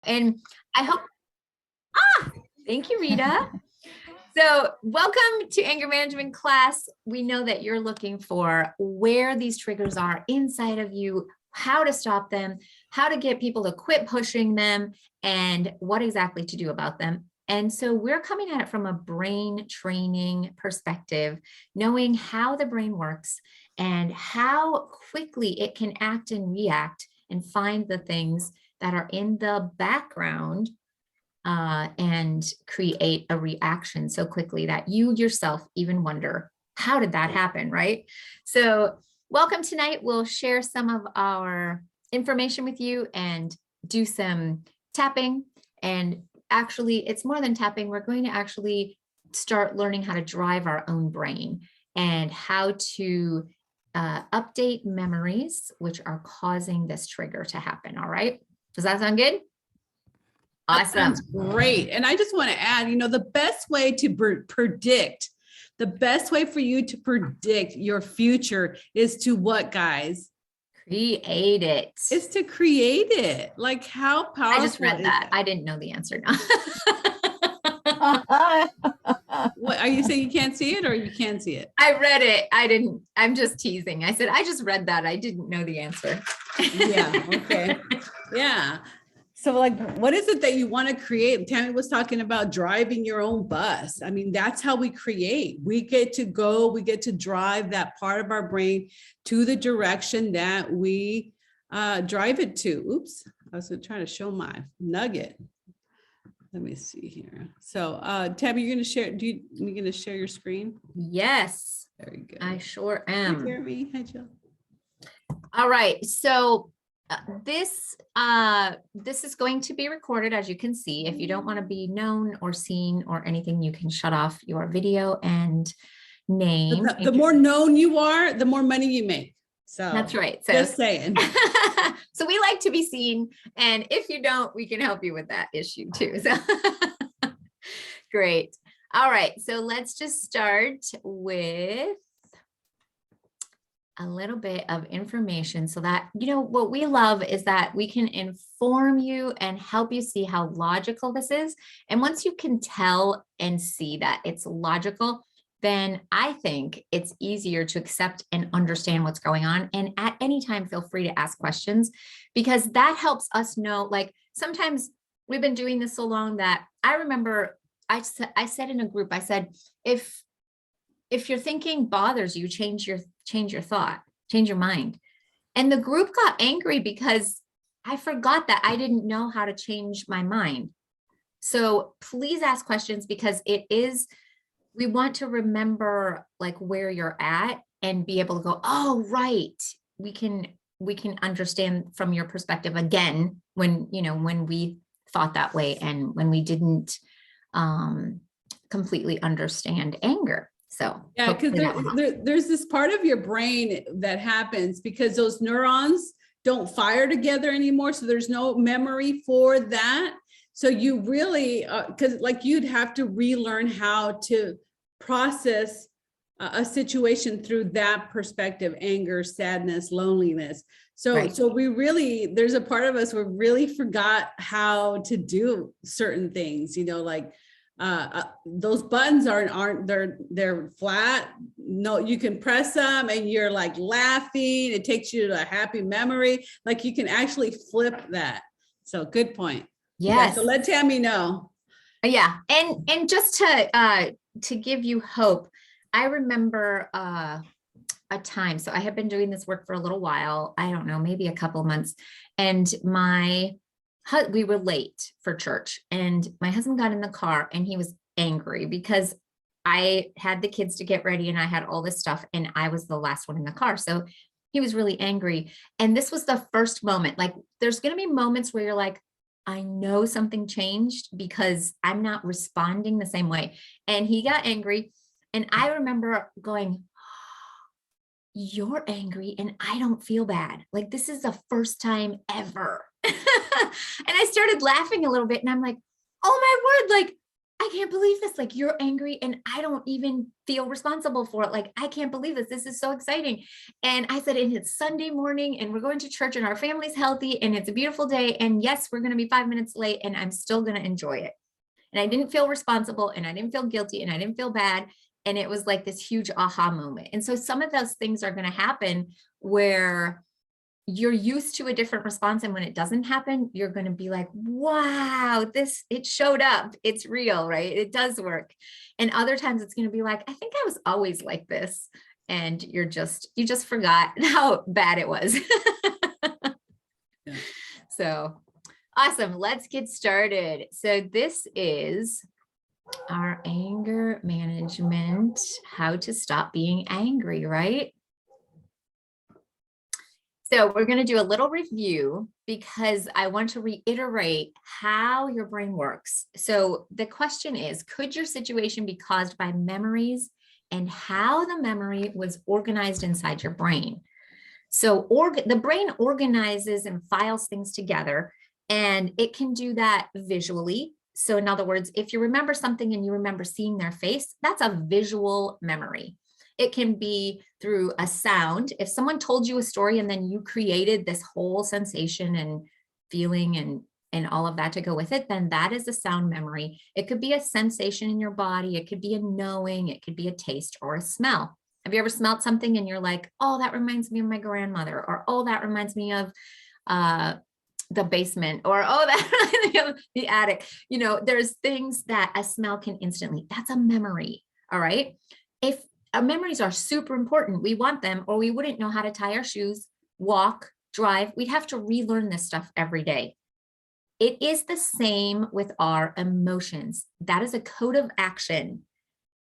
And I hope, thank you, Rita. So welcome to anger management class. We know that you're looking for where these triggers are inside of you, how to stop them, how to get people to quit pushing them, and what exactly to do about them. And so we're coming at it from a brain training perspective, knowing how the brain works and how quickly it can act and react and find the things that are in the background and create a reaction so quickly that you yourself even wonder, how did that happen, right? So welcome tonight. We'll share some of our information with you and do some tapping. And actually, it's more than tapping. We're going to actually start learning how to drive our own brain and how to update memories, which are causing this trigger to happen. All right. Does that sound good? Awesome. That sounds great. And I just want to add, the best way to predict, the best way for you to predict your future is to what, guys? Create it. It's to create it. Like, how powerful. I just read that. I didn't know the answer now. What, are you saying you can't see it or you can see it? I read it. I'm just teasing. I said, I just read that. I didn't know the answer. Yeah. Okay. Yeah. So like, what is it that you want to create? Tammy was talking about driving your own bus. I mean, that's how we create. We get to go, we get to drive that part of our brain to the direction that we drive it to. Oops, I was trying to show my nugget. Let me see here. So Tammy, you're going to share, you're going to share your screen? Yes. Very good. I sure am. Hi, Jeremy. Hi, Jill. All right. So this is going to be recorded, as you can see. If you don't want to be known or seen or anything, you can shut off your video and name. The more known you are, the more money you make. So that's right. So just saying. So we like to be seen. And if you don't, we can help you with that issue too. So great. All right. So let's just start with a little bit of information so that, what we love is that we can inform you and help you see how logical this is. And once you can tell and see that it's logical, then I think it's easier to accept and understand what's going on. And at any time, feel free to ask questions, because that helps us know, like, sometimes we've been doing this so long that I remember I said in a group, I said, if your thinking bothers you, change your thought, change your mind. And the group got angry because I forgot that I didn't know how to change my mind. So please ask questions, because we want to remember like where you're at and be able to go, oh, right. We can understand from your perspective again, when we thought that way and when we didn't completely understand anger. So yeah, because there's this part of your brain that happens because those neurons don't fire together anymore. So there's no memory for that. So you really, because like you'd have to relearn how to process a situation through that perspective: anger, sadness, loneliness. So, right. So there's a part of us who really forgot how to do certain things, like those buttons they're flat. No, you can press them and you're like laughing. It takes you to a happy memory. Like you can actually flip that. So good point. Yes. Yeah, so let Tammy know. Yeah. And just to give you hope, I remember a time. So I have been doing this work for a little while. I don't know, maybe a couple months. And we were late for church, and my husband got in the car and he was angry because I had the kids to get ready and I had all this stuff and I was the last one in the car. So he was really angry. And this was the first moment. Like, there's going to be moments where you're like, I know something changed because I'm not responding the same way. And he got angry. And I remember going, you're angry and I don't feel bad. Like, this is the first time ever. And I started laughing a little bit and I'm like, oh my word, like I can't believe this. Like, you're angry and I don't even feel responsible for it. Like, I can't believe this. This is so exciting. And I said, and it's Sunday morning and we're going to church and our family's healthy and it's a beautiful day. And yes, we're going to be 5 minutes late and I'm still going to enjoy it. And I didn't feel responsible and I didn't feel guilty and I didn't feel bad. And it was like this huge aha moment. And so some of those things are going to happen where you're used to a different response. And when it doesn't happen, you're going to be like, wow, it showed up. It's real, right? It does work. And other times it's going to be like, I think I was always like this. And you just forgot how bad it was. Yeah. So awesome. Let's get started. So this is our anger management, how to stop being angry, right? So we're going to do a little review because I want to reiterate how your brain works. So the question is, could your situation be caused by memories and how the memory was organized inside your brain? So the brain organizes and files things together, and it can do that visually. So in other words, if you remember something and you remember seeing their face, that's a visual memory. It can be through a sound. If someone told you a story and then you created this whole sensation and feeling and all of that to go with it, then that is a sound memory. It could be a sensation in your body. It could be a knowing. It could be a taste or a smell. Have you ever smelled something and you're like, oh, that reminds me of my grandmother, or oh, that reminds me of the basement, or oh, that reminds me of the attic. You know, there's things that a smell can instantly, that's a memory. All right. If our memories are super important, we want them, or we wouldn't know how to tie our shoes, walk, drive. We'd have to relearn this stuff every day. It is the same with our emotions. That is a code of action.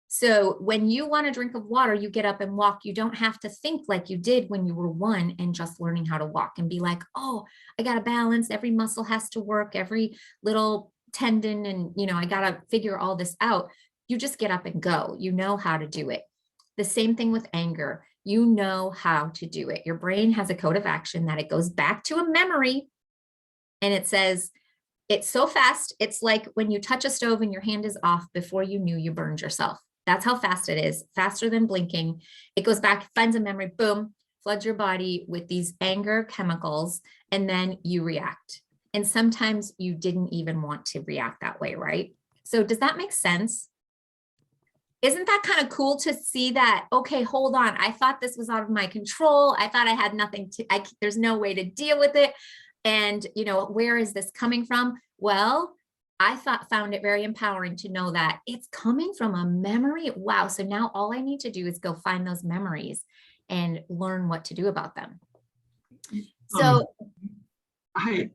So when you want a drink of water, you get up and walk. You don't have to think like you did when you were 1 and just learning how to walk and be like, oh, I got to balance. Every muscle has to work, every little tendon. And, you know, I got to figure all this out. You just get up and go. You know how to do it. The same thing with anger. You know how to do it. Your brain has a code of action that it goes back to a memory. And it says, it's so fast. It's like when you touch a stove and your hand is off before you knew you burned yourself. That's how fast it is, faster than blinking. It goes back, finds a memory, boom, floods your body with these anger chemicals, and then you react. And sometimes you didn't even want to react that way, right? So does that make sense? Isn't that kind of cool to see that, okay, hold on, I thought this was out of my control. I thought I had nothing there's no way to deal with it. And, you know, where is this coming from? Well, I found it very empowering to know that it's coming from a memory. Wow. So now all I need to do is go find those memories and learn what to do about them. So I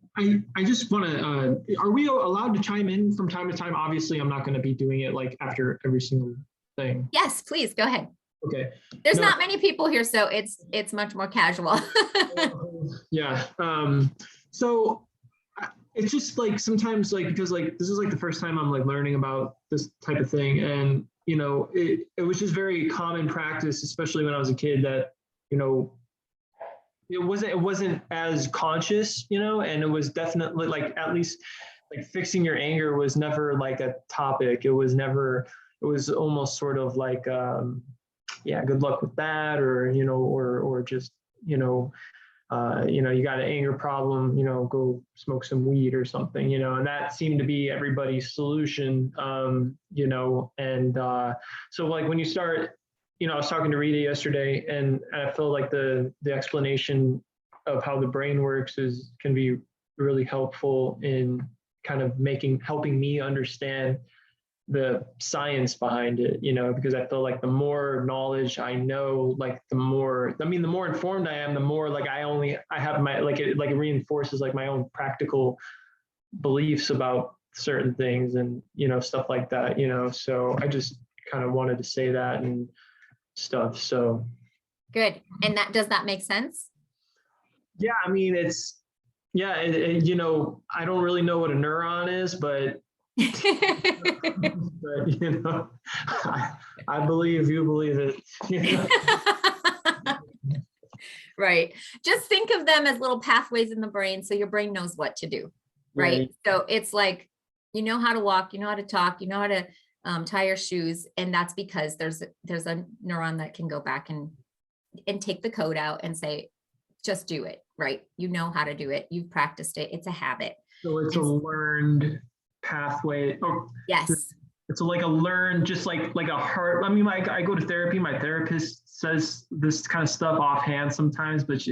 just want to, are we allowed to chime in from time to time? Obviously, I'm not going to be doing it like after every single thing. yes, please go ahead. Okay. There's not many people here, so it's much more casual. Yeah. So it's just like sometimes like, because like, this is like the first time I'm like learning about this type of thing. And, you know, it was just very common practice, especially when I was a kid, that, you know, it wasn't as conscious, you know, and it was definitely like, at least like fixing your anger was never like a topic. It was almost sort of like, yeah, good luck with that. Or, you know, or just, you know, you got an anger problem, you know, go smoke some weed or something, you know, and that seemed to be everybody's solution, you know, and so like when you start, you know, I was talking to Rita yesterday, and I feel like the explanation of how the brain works can be really helpful in kind of helping me understand the science behind it, you know, because I feel like the more knowledge I know, like the more informed I am, the more like I have my, like it reinforces like my own practical beliefs about certain things and, you know, stuff like that, you know, so I just kind of wanted to say that and stuff. So. Good. And does that make sense? Yeah. I mean, you know, I don't really know what a neuron is, but but you know, I believe you believe it. You know? Right. Just think of them as little pathways in the brain, so your brain knows what to do. Right. So it's like You know how to walk, you know how to talk, you know how to tie your shoes. And that's because there's a neuron that can go back and take the code out and say, just do it, right? You know how to do it. You've practiced it. It's a habit. So it's a learned pathway. Oh, Yes. it's like a learned, just like a heart. I mean, like I go to therapy. My therapist says this kind of stuff offhand sometimes, but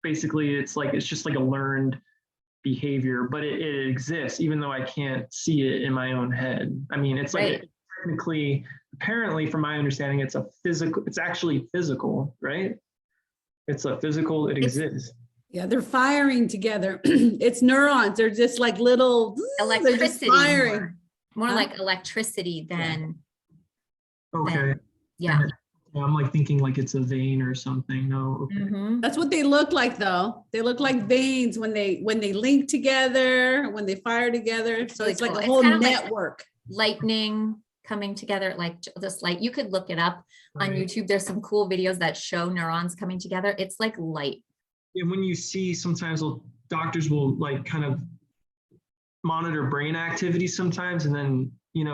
basically it's just like a learned behavior, but it exists even though I can't see it in my own head. I mean, it's like Right. technically, apparently, from my understanding, it's actually physical, right? It's a physical, it exists. Yeah, they're firing together. It's neurons. They're just like little, they're just Electricity, firing. more Huh? like electricity than, Okay. yeah. Yeah, I'm like thinking like it's a vein or something. No. Okay. Mhm. That's what they look like though. They look like veins when they link together, when they fire together. So it's like Cool. a It's whole kind of like network. lightning coming together, like just like you could look it up on Right. YouTube. There's some cool videos that show neurons coming together. It's like light. And when you see, sometimes doctors will like kind of monitor brain activity sometimes, and then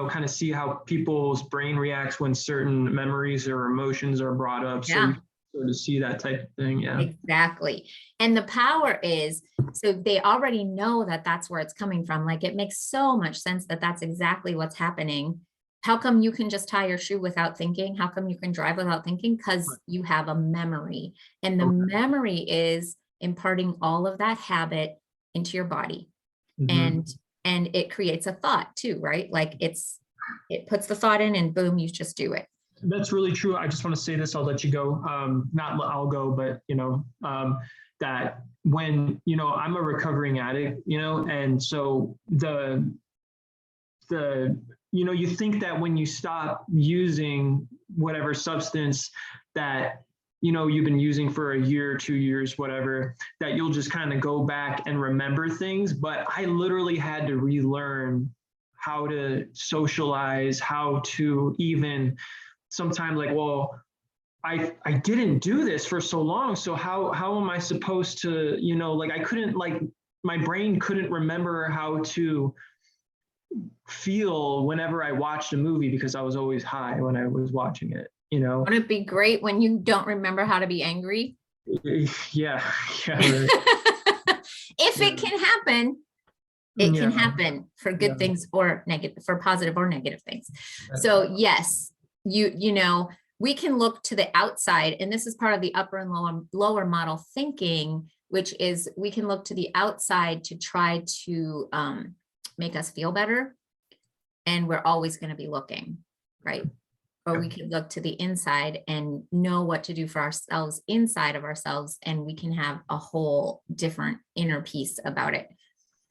kind of see how people's brain reacts when certain memories or emotions are brought up. So Yeah. you sort of see that type of thing. Yeah. Exactly. And the power is, so they already know that that's where it's coming from. Like it makes so much sense that that's exactly what's happening. How come you can just tie your shoe without thinking? How come you can drive without thinking? Because you have a memory, and the memory is imparting all of that habit into your body. Mhm. And it creates a thought too, right? Like it puts the thought in and boom, you just do it. That's really true. I just want to say this, I'll let you go. Not I'll go, but that when, I'm a recovering addict, and so you think that when you stop using whatever substance that, you've been using for a year, 2 years, whatever, that you'll just kind of go back and remember things. But I literally had to relearn how to socialize, how to even sometimes like, well, I didn't do this for so long. So how am I supposed to, like I couldn't, like my brain couldn't remember how to feel whenever I watched a movie because I was always high when I was watching it, Wouldn't it be great when you don't remember how to be angry? Yeah. Right. If it can happen, it can happen for good Yeah. things or negative, for positive or negative things. So yes, we can look to the outside, and this is part of the upper and lower model thinking, which is we can look to the outside to try to make us feel better. And we're always going to be looking, right? Or we could look to the inside and know what to do for ourselves inside of ourselves, and we can have a whole different inner peace about it.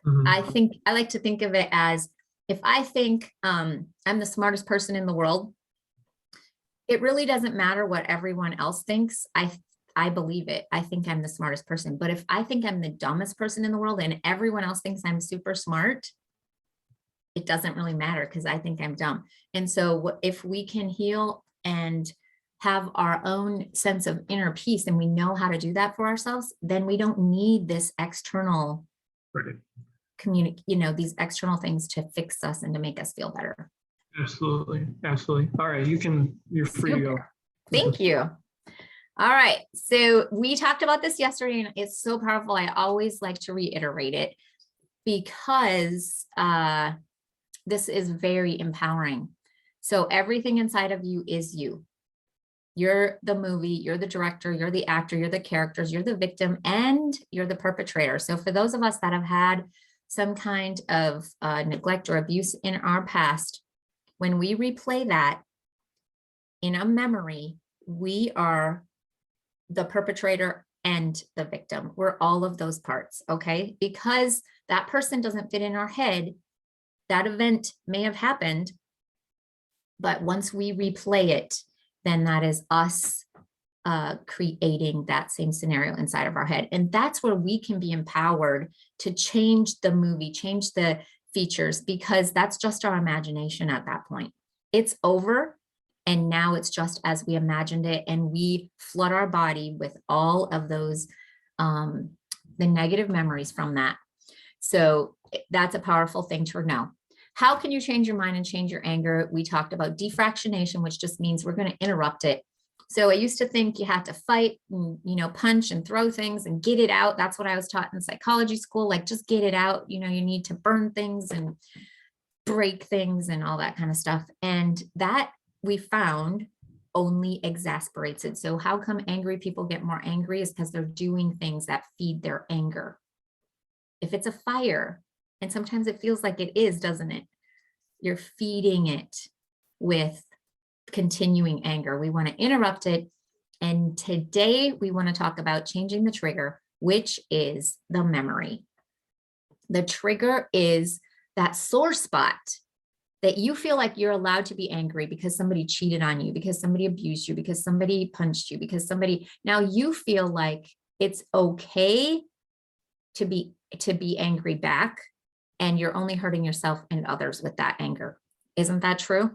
Mhm. I like to think of it as, if I think I'm the smartest person in the world, it really doesn't matter what everyone else thinks. I believe it. I think I'm the smartest person. But if I think I'm the dumbest person in the world and everyone else thinks I'm super smart, it doesn't really matter because I think I'm dumb. And so if we can heal and have our own sense of inner peace, and we know how to do that for ourselves, then we don't need this external these external things to fix us and to make us feel better. Absolutely. All right, you're free to go. Thank you. All right. So we talked about this yesterday, and it's so powerful. I always like to reiterate it because this is very empowering. So everything inside of you is you. You're the movie, you're the director, you're the actor, you're the characters, you're the victim, and you're the perpetrator. So for those of us that have had some kind of neglect or abuse in our past, when we replay that in a memory, we are the perpetrator and the victim. We're all of those parts, okay? Because that person doesn't fit in our head, that event may have happened, but once we replay it, then that is us creating that same scenario inside of our head. And that's where we can be empowered to change the movie, change the features, because that's just our imagination at that point. It's over. And now it's just as we imagined it. And we flood our body with all of those, the negative memories from that. So that's a powerful thing to know. How can you change your mind and change your anger? We talked about defractionation, which just means we're going to interrupt it. So I used to think you had to fight and, punch and throw things and get it out. That's what I was taught in psychology school. Like, just get it out. You need to burn things and break things and all that kind of stuff. And that, we found, only exasperates it. So how come angry people get more angry is because they're doing things that feed their anger. If it's a fire, and sometimes it feels like it is, doesn't it? You're feeding it with continuing anger. We want to interrupt it. And today we want to talk about changing the trigger, which is the memory. The trigger is that sore spot that you feel like you're allowed to be angry because somebody cheated on you, because somebody abused you, because somebody punched you, because now you feel like it's okay to be angry back, and you're only hurting yourself and others with that anger. Isn't that true?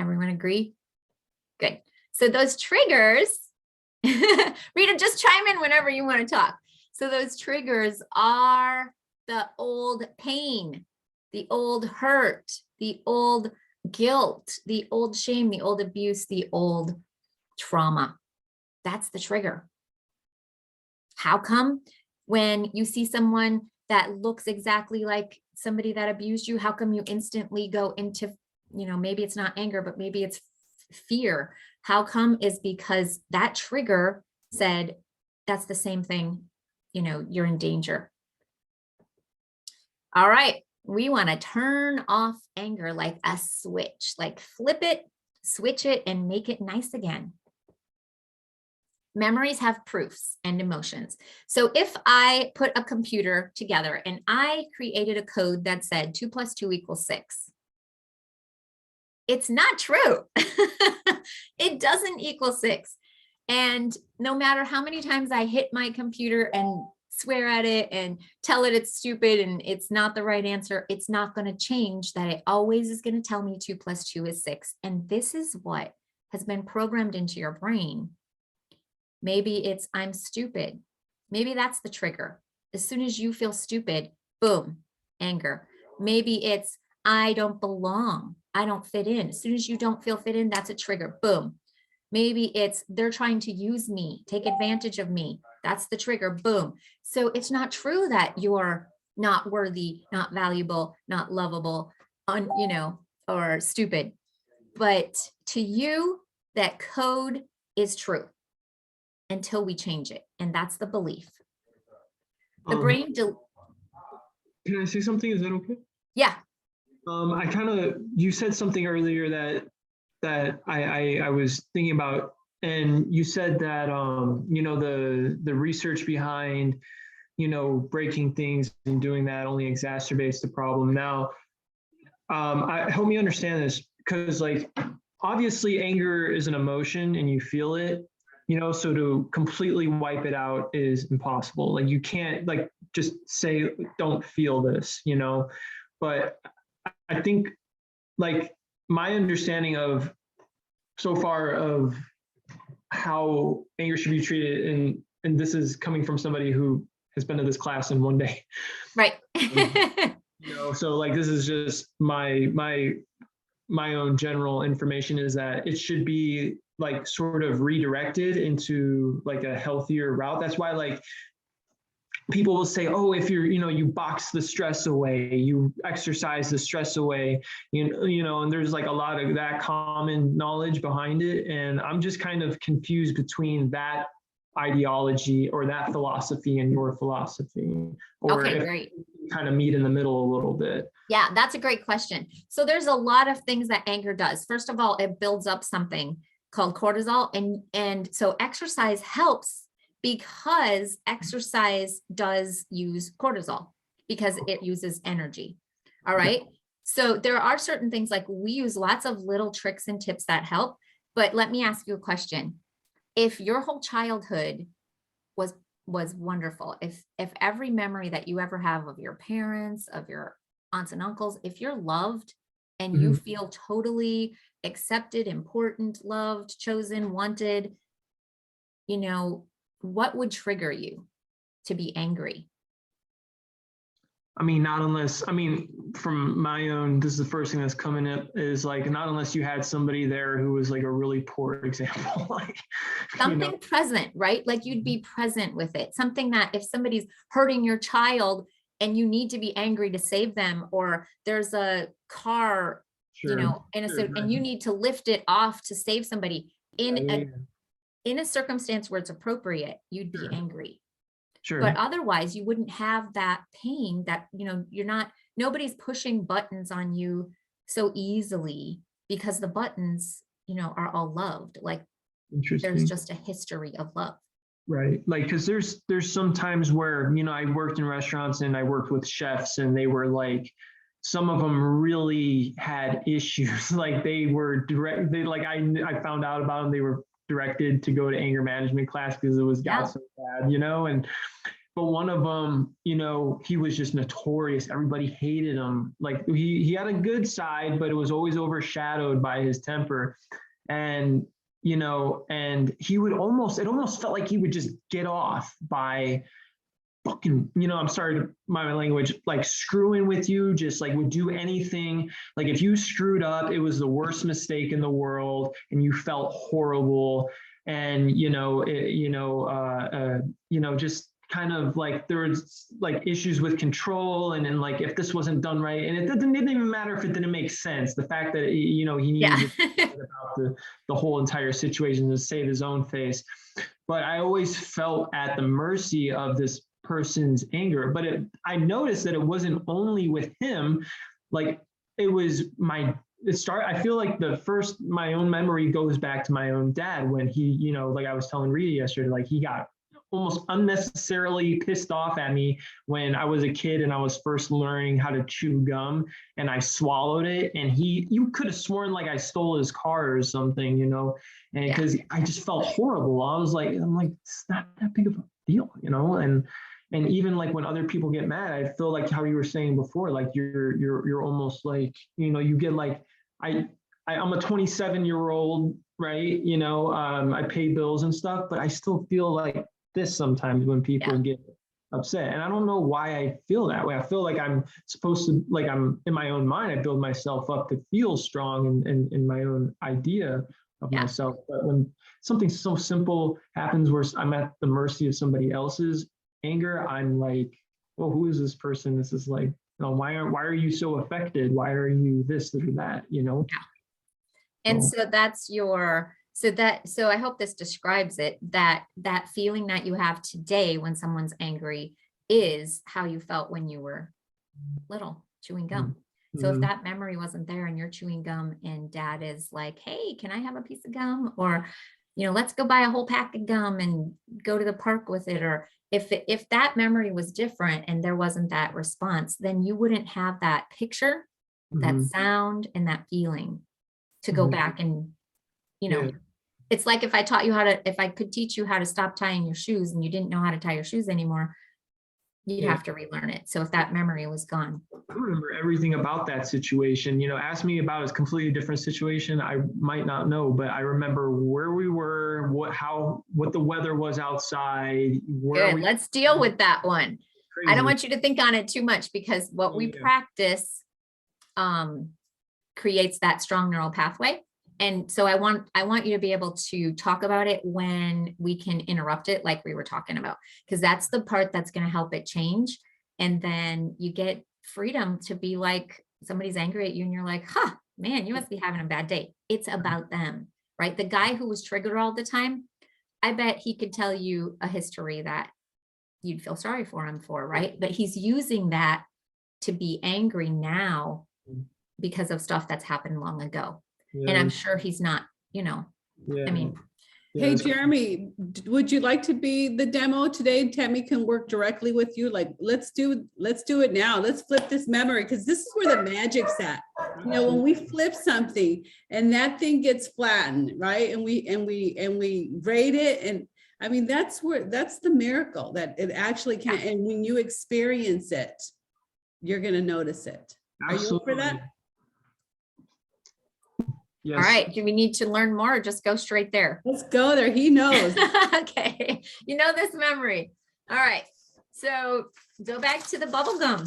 Everyone agree? Good. So those triggers, Rita, just chime in whenever you want to talk. So those triggers are the old pain, the old hurt, the old guilt, the old shame, the old abuse, the old trauma. That's the trigger. How come when you see someone that looks exactly like somebody that abused you, how come you instantly go into, maybe it's not anger, but maybe it's fear? How come is because that trigger said, that's the same thing, you're in danger. All right, we want to turn off anger like a switch, like flip it, switch it, and make it nice again. Memories have proofs and emotions. So if I put a computer together and I created a code that said 2 + 2 = 6, it's not true. It doesn't equal 6. And no matter how many times I hit my computer and swear at it and tell it it's stupid and it's not the right answer, it's not going to change that it always is going to tell me 2 + 2 = 6. And this is what has been programmed into your brain. Maybe it's I'm stupid. Maybe that's the trigger. As soon as you feel stupid, boom, anger. Maybe it's I don't belong. I don't fit in. As soon as you don't feel fit in, that's a trigger. Boom. Maybe it's they're trying to use me, take advantage of me. That's the trigger. Boom. So it's not true that you're not worthy, not valuable, not lovable, or stupid. But to you, that code is true until we change it. And that's the belief. The brain. Can I say something? Is that okay? Yeah. You said something earlier that I was thinking about, and you said that the research behind breaking things and doing that only exacerbates the problem. Now, help me understand this, because obviously anger is an emotion and you feel it, so to completely wipe it out is impossible. You can't just say don't feel this, but I think my understanding of so far of how anger should be treated, and this is coming from somebody who has been to this class in one day. Right. So this is just my own general information, is that it should be sort of redirected into a healthier route. That's why people will say, oh, if you box the stress away, you exercise the stress away, and there's a lot of that common knowledge behind it. And I'm just kind of confused between that ideology or that philosophy and your philosophy, or okay, if great. kind of meet in the middle a little bit. Yeah, that's a great question. So there's a lot of things that anger does. First of all, it builds up something called cortisol. And so exercise helps because exercise does use cortisol because it uses energy. All right. So there are certain things we use lots of little tricks and tips that help. But let me ask you a question. If your whole childhood was wonderful, if every memory that you ever have of your parents, of your aunts and uncles, if you're loved and you feel totally accepted, important, loved, chosen, wanted, what would trigger you to be angry? I mean, not unless, I mean, from my own, this is the first thing that's coming up is like, not unless you had somebody there who was like a really poor example, like, Something present, right? Like you'd be present with it. Something that if somebody's hurting your child and you need to be angry to save them, or there's a car, sure, and you need to lift it off to save somebody in yeah, in a circumstance where it's appropriate, you'd be angry. sure. But otherwise you wouldn't have that pain that, nobody's pushing buttons on you so easily because the buttons, are all loved. Like there's just a history of love. Right. Like, cause there's some times where, I worked in restaurants and I worked with chefs and they were like, some of them really had issues. Like they were I found out about them. They were directed to go to anger management class because it was got so bad, but one of them, he was just notorious. Everybody hated him. Like he had a good side, but it was always overshadowed by his temper. And, and it almost felt like he would just get off by fucking, I'm sorry, my language, like screwing with you, just like would do anything. Like if you screwed up, it was the worst mistake in the world and you felt horrible. And, just kind of like there was like issues with control and like if this wasn't done right, and it didn't even matter if it didn't make sense. The fact that he needed to about the whole entire situation to save his own face. But I always felt at the mercy of this person's anger. But I noticed that it wasn't only with him. Like it was I feel like my own memory goes back to my own dad when he, like I was telling Rita yesterday, like he got almost unnecessarily pissed off at me when I was a kid and I was first learning how to chew gum and I swallowed it. And you could have sworn like I stole his car or something, and because I just felt horrible. I'm like, it's not that big of a deal, and even like when other people get mad, I feel like how you were saying before, like you're almost like, you get like, I'm a 27-year-old, right? I pay bills and stuff, but I still feel like this sometimes when people get upset. And I don't know why I feel that way. I feel like I'm supposed to, like I'm in my own mind, I build myself up to feel strong and in my own idea of myself. But when something so simple happens where I'm at the mercy of somebody else's anger, I'm like, well, who is this person? This is like, why are you so affected? Why are you this or that, And so that's so I hope this describes it, that feeling that you have today when someone's angry is how you felt when you were little chewing gum. So if that memory wasn't there and you're chewing gum and dad is like, hey, can I have a piece of gum? Or, let's go buy a whole pack of gum and go to the park with it. Or if that memory was different and there wasn't that response, then you wouldn't have that picture, that sound and that feeling to go back and, it's like if I could teach you how to stop tying your shoes and you didn't know how to tie your shoes anymore, you'd have to relearn it. So if that memory was gone. I remember everything about that situation. Ask me about a completely different situation, I might not know, but I remember where we were, what the weather was outside. Good. Let's deal with that one. Crazy. I don't want you to think on it too much because what we practice creates that strong neural pathway. And so I want you to be able to talk about it when we can interrupt it, like we were talking about, because that's the part that's going to help it change. And then you get freedom to be like, somebody's angry at you and you're like, man, you must be having a bad day. It's about them, right? The guy who was triggered all the time, I bet he could tell you a history that you'd feel sorry for him for, right? But he's using that to be angry now because of stuff that's happened long ago. And I'm sure he's not, I mean. Hey, Jeremy, would you like to be the demo today? Tammy can work directly with you. Like, let's do it now. Let's flip this memory, because this is where the magic's at. When we flip something and that thing gets flattened, right? And we rate it. And I mean, that's the miracle, that it actually can. And when you experience it, you're going to notice it. Are you up for that? Yes. All right. Do we need to learn more or just go straight there? Let's go there. He knows. Okay. This memory. All right. So go back to the bubble gum.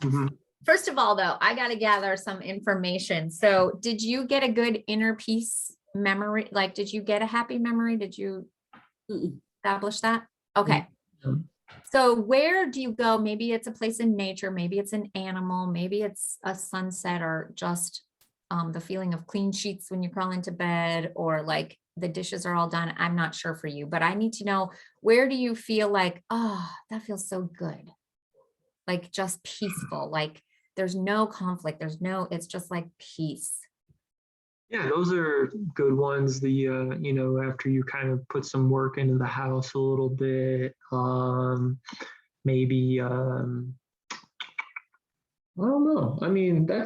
Mhm. First of all, though, I got to gather some information. So did you get a good inner peace memory? Like, did you get a happy memory? Did you Mm-mm. establish that? Okay. Mhm. So where do you go? Maybe it's a place in nature. Maybe it's an animal. Maybe it's a sunset, or just the feeling of clean sheets when you crawl into bed, or like the dishes are all done. I'm not sure for you, but I need to know, where do you feel like, oh, that feels so good? Like just peaceful, like there's no conflict. It's just like peace. Yeah, those are good ones. You know, after you kind of put some work into the house a little bit, maybe, I don't know. I mean, I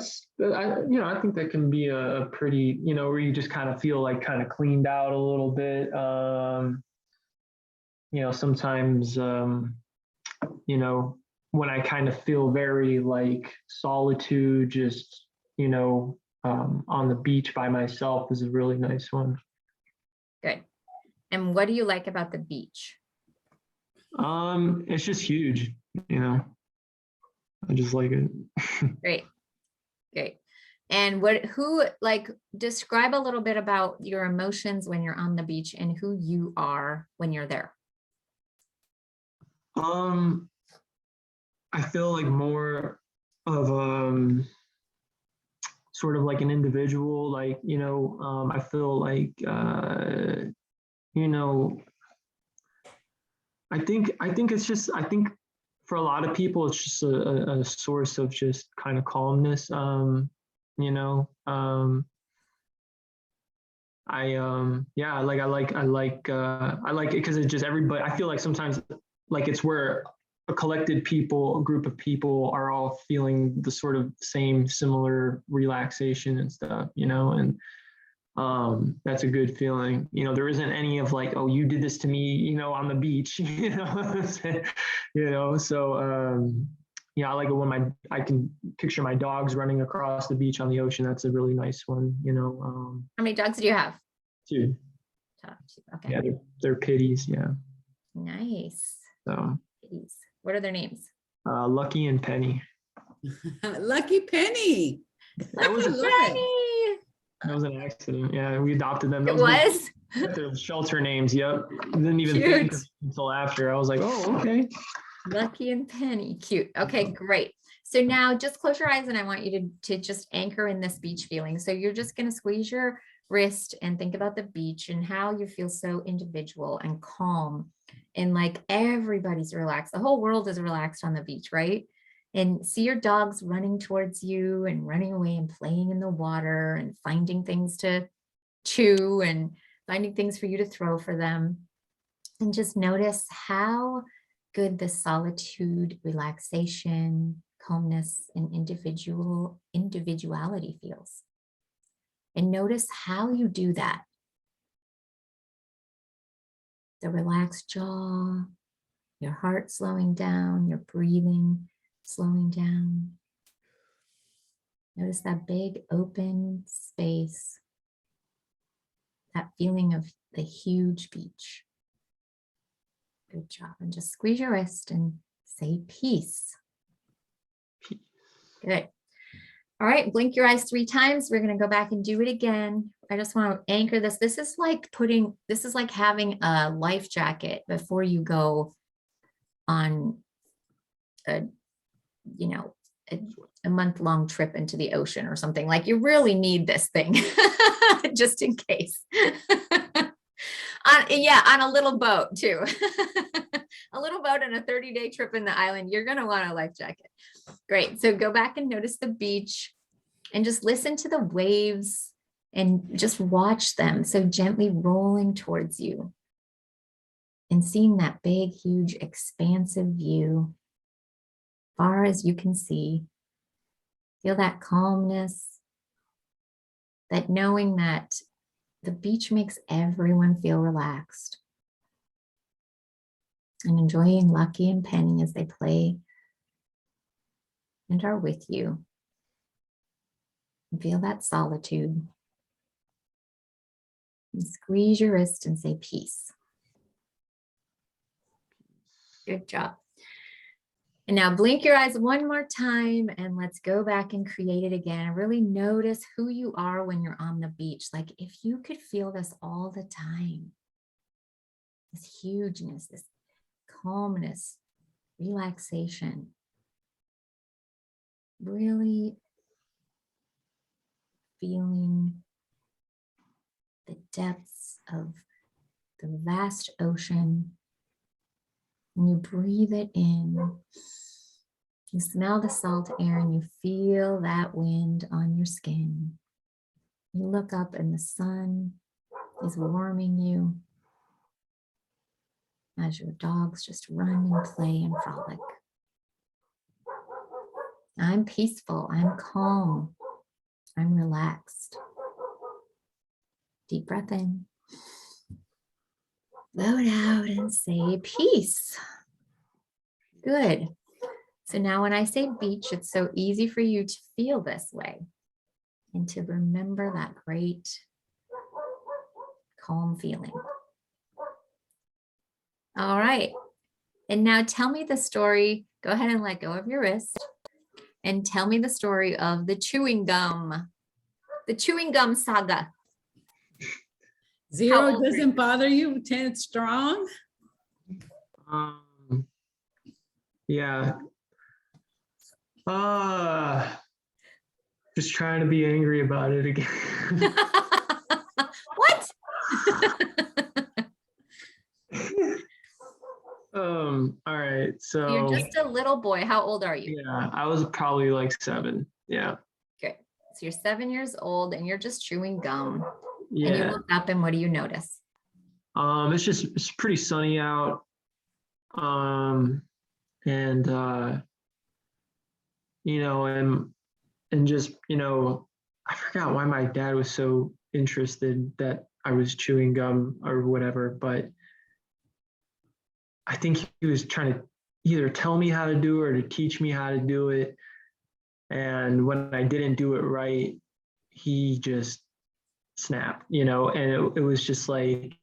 think that can be a pretty, where you just kind of feel like kind of cleaned out a little bit. Sometimes, you know, when I kind of feel very like solitude, just, on the beach by myself is a really nice one. Good. And what do you like about the beach? It's just huge, you know. I just like it. Great. Great. And describe a little bit about your emotions when you're on the beach and who you are when you're there. I feel like more of sort of like an individual, like, I feel like you know, I think for a lot of people it's just a source of just kind of calmness. You know, I like it because it's just everybody. I feel like sometimes like it's where a group of people are all feeling the sort of same similar relaxation and stuff, and that's a good feeling. There isn't any of like, oh, you did this to me, on the beach, so yeah, I like it when I can picture my dogs running across the beach on the ocean. That's a really nice one, How many dogs do you have? too. Okay. Yeah, they're pitties, yeah. Nice. So Kitties. What are their names? Lucky and Penny. Lucky Penny. That was I love it. Penny. That was an accident. Yeah, we adopted them. It Those was were their shelter names. Yep. Didn't even cute. think of it until after. I was like, oh, okay. Lucky and Penny. Cute. Okay, great. So now just close your eyes and I want you to just anchor in this beach feeling. So you're just going to squeeze your wrist and think about the beach and how you feel so individual and calm, and like everybody's relaxed. The whole world is relaxed on the beach, right? And see your dogs running towards you and running away and playing in the water and finding things to chew and finding things for you to throw for them. And just notice how good the solitude, relaxation, calmness, and individuality feels. And notice how you do that. The relaxed jaw, your heart slowing down, your breathing slowing down. Notice that big open space, that feeling of the huge beach. Good job. And just squeeze your wrist and say peace. Good. All right, blink your eyes 3 times. We're going to go back and do it again. I just want to anchor this. This is like having a life jacket before you go on a month-long trip into the ocean or something. Like, you really need this thing just in case. On a little boat too. A little boat on a 30-day trip in the island. You're going to want a life jacket. Great. So go back and notice the beach and just listen to the waves and just watch them so gently rolling towards you, and seeing that big, huge, expansive view far as you can see. Feel that calmness, that knowing that the beach makes everyone feel relaxed, and enjoying Lucky and Penny as they play and are with you. And feel that solitude. And squeeze your wrist and say peace. Good job. And now blink your eyes one more time and let's go back and create it again. And really notice who you are when you're on the beach. Like if you could feel this all the time, this hugeness, this calmness, relaxation, really feeling the depths of the vast ocean. And you breathe it in. You smell the salt air and you feel that wind on your skin. You look up and the sun is warming you as your dogs just run and play and frolic. I'm peaceful, I'm calm, I'm relaxed. Deep breath in. Blow it out and say peace. Good. So now when I say beach, it's so easy for you to feel this way and to remember that great calm feeling. All right. And now tell me the story. Go ahead and let go of your wrist and tell me the story of the chewing gum saga. 0 doesn't bother you, 10 strong? Yeah. Just trying to be angry about it again. What? All right. So You're just a little boy. How old are you? yeah, I was probably like 7. Yeah. Good. So you're 7 years old and you're just chewing gum. And you Yeah. look up and what do you notice? It's pretty sunny out. And and just, I forgot why my dad was so interested that I was chewing gum or whatever, but I think he was trying to either tell me how to do it or to teach me how to do it. And when I didn't do it right, he just snapped, and it was just like,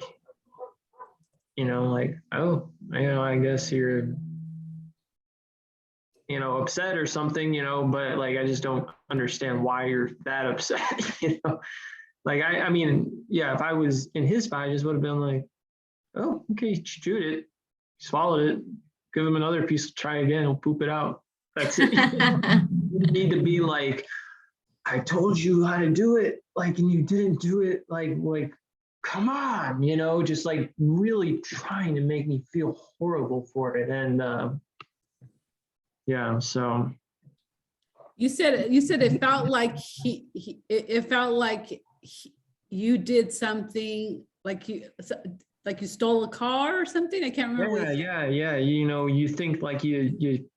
like, oh, I guess you're, upset or something, but like, I just don't understand why you're that upset, like, I mean, yeah, if I was in his spot, I just would have been like, oh, okay, you chewed it, swallowed it, give him another piece, try again, he'll poop it out. That's it. You need to be like, I told you how to do it, like, and you didn't do it, like, come on, just like really trying to make me feel horrible for it. And yeah, so You said it felt like it felt like you did something, like you stole a car or something. I can't remember. yeah. You think like you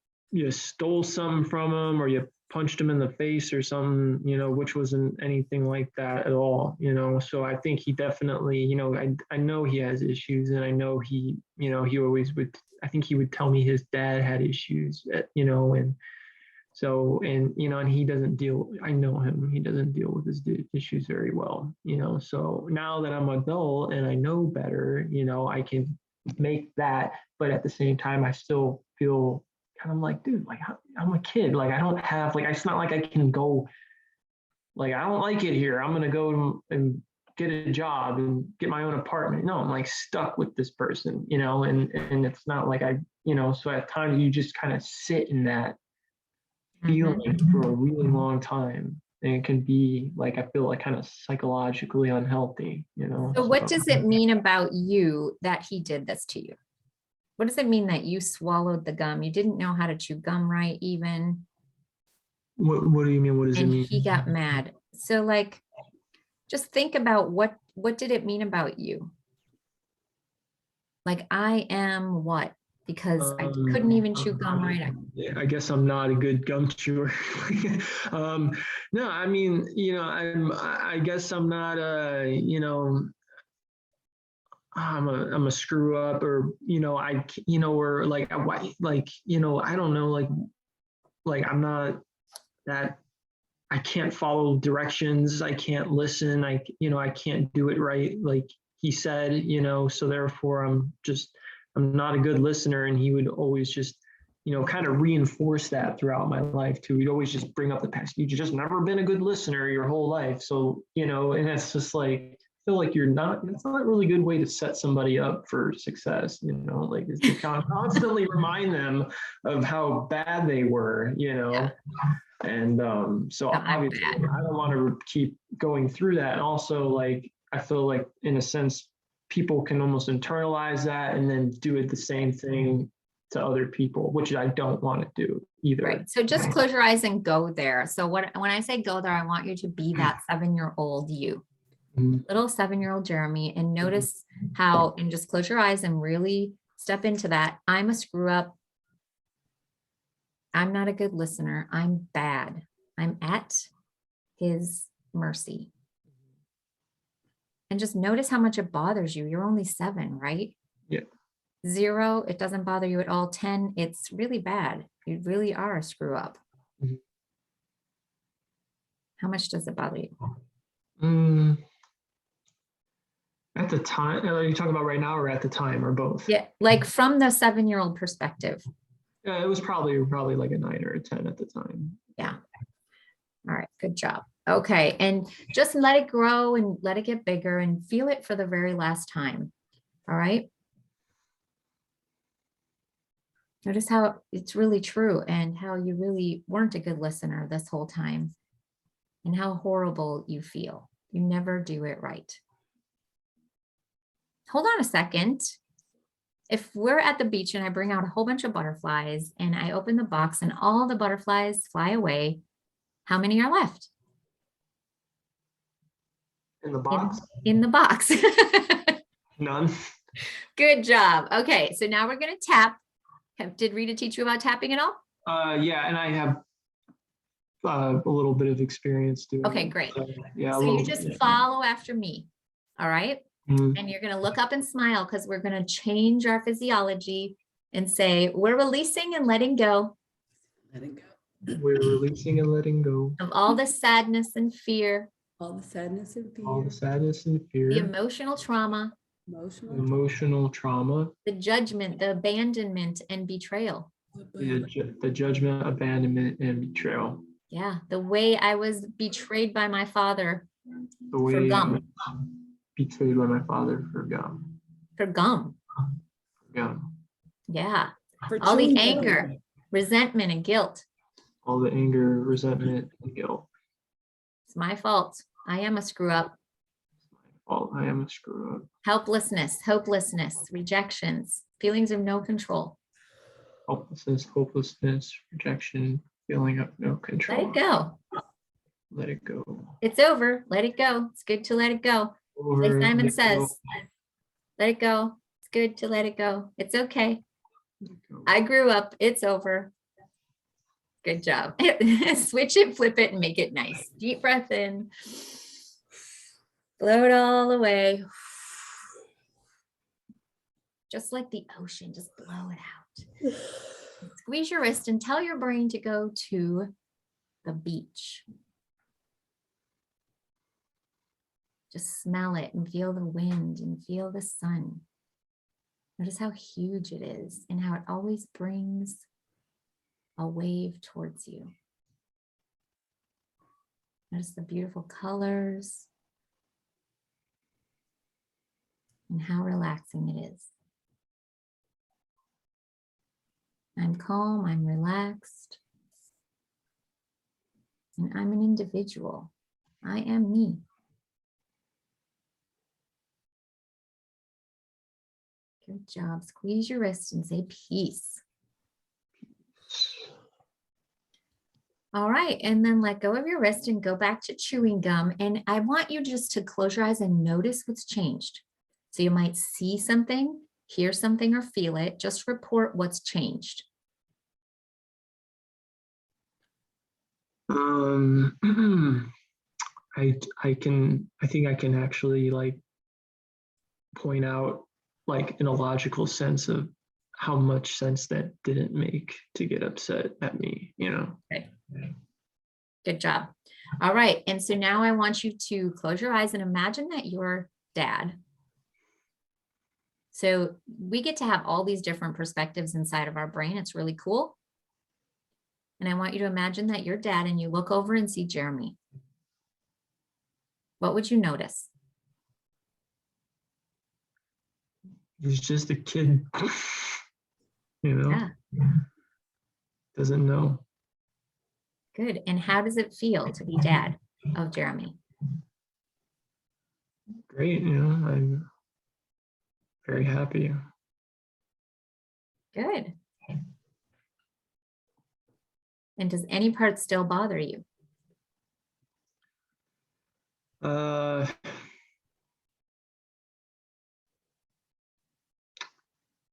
stole something from him or you punched him in the face or something, which wasn't anything like that at all, So I think he definitely, I know he has issues, and I know he, he always would. I think he would tell me his dad had issues, and so, and he doesn't deal. I know him. He doesn't deal with his issues very well, So now that I'm adult and I know better, I can make that, but at the same time, I still feel kind of like, dude, like I'm a kid. Like I don't have, like, it's not like I can go, like, I don't like it here, I'm going to go and get a job and get my own apartment. No, I'm like stuck with this person, and it's not like so at times you just kind of sit in that feeling for a really long time. And it can be like, I feel like kind of psychologically unhealthy, So what does it mean about you that he did this to you? What does it mean that you swallowed the gum? You didn't know how to chew gum right even. What do you mean? What does it mean? And he got mad. So like, just think about what did it mean about you? Like, I am what? Because I couldn't even chew gum right. I guess I'm not a good gum chewer. No, I mean, I guess I'm not I'm a screw up, or or like I don't know, like I'm not that, I can't follow directions, I can't listen, I can't do it right like he said, so therefore I'm not a good listener, and he would always just kind of reinforce that throughout my life too. We'd always just bring up the past. You've just never been a good listener your whole life. So, and it's just like, I feel like that's not a really good way to set somebody up for success, like is to constantly remind them of how bad they were, Yeah. And so obviously I don't want to keep going through that. And also, like, I feel like in a sense, people can almost internalize that and then do it the same thing to other people, which I don't want to do either. Right. So just close your eyes and go there. So when I say go there, I want you to be that 7-year-old you, little 7-year-old Jeremy, and notice how, and just close your eyes and really step into that. I'm a screw up. I'm not a good listener. I'm bad. I'm at his mercy. And just notice how much it bothers you. You're only 7, right? Yeah. 0, it doesn't bother you at all. 10, it's really bad. You really are a screw up. Mhm. How much does it bother you? At the time, are you talking about right now or at the time or both? Yeah, like from the 7-year-old perspective. Yeah, it was probably like a 9 or a 10 at the time. Yeah. All right, good job. Okay, and just let it grow and let it get bigger and feel it for the very last time. All right. Notice how it's really true and how you really weren't a good listener this whole time and how horrible you feel. You never do it right. Hold on a second. If we're at the beach and I bring out a whole bunch of butterflies and I open the box and all the butterflies fly away, how many are left? In the box? In the box. None. Good job. Okay, so now we're going to tap. Did Rita teach you about tapping at all? Yeah, and I have a little bit of experience doing Okay, it. great. Yeah. So you just follow after me. All right. Mhm. And you're going to look up and smile because we're going to change our physiology and say, we're releasing and letting go Letting go. We're releasing and letting go. of all the sadness and fear, All the sadness and fear. All the sadness and fear. the emotional trauma, Emotional trauma. the judgment, the abandonment and betrayal. The judgment, abandonment, and betrayal. Yeah. The way I was betrayed by my father The for way I gum. was betrayed by my father for gum. For gum. Gum. Yeah. For All the chewing anger, gum. resentment, and guilt. All the anger, resentment, and guilt. It's my fault. I am a screw up. Well, I am a screw up. Helplessness, hopelessness, rejections, feelings of no control. Helplessness, hopelessness, rejection, feeling of no control. Let it go. Let it go. It's over. Let it go. It's good to let it go. Over, Like Simon let it says, go. let it go. It's good to let it go. It's okay. Let it go. I grew up. It's over. Good job. Switch it, flip it, and make it nice. Deep breath in. Blow it all away. Just like the ocean, just blow it out. Squeeze your wrist and tell your brain to go to the beach. Just smell it and feel the wind and feel the sun. Notice how huge it is and how it always brings a wave towards you. Notice the beautiful colors and how relaxing it is. I'm calm, I'm relaxed, and I'm an individual. I am me. Good job. Squeeze your wrist and say peace. All right, and then let go of your wrist and go back to chewing gum. And I want you just to close your eyes and notice what's changed. So you might see something, hear something, or feel it. Just report what's changed. I think I can actually like point out like in a logical sense of how much sense that didn't make to get upset at me, Okay. Good job. All right. And so now I want you to close your eyes and imagine that your dad So we get to have all these different perspectives inside of our brain. It's really cool. And I want you to imagine that you're dad and you look over and see Jeremy. What would you notice? He's just a kid, you know, Yeah, doesn't know. good. And how does it feel to be dad of Jeremy? Great, you know, I'm very happy. Good. And does any part still bother you? Uh,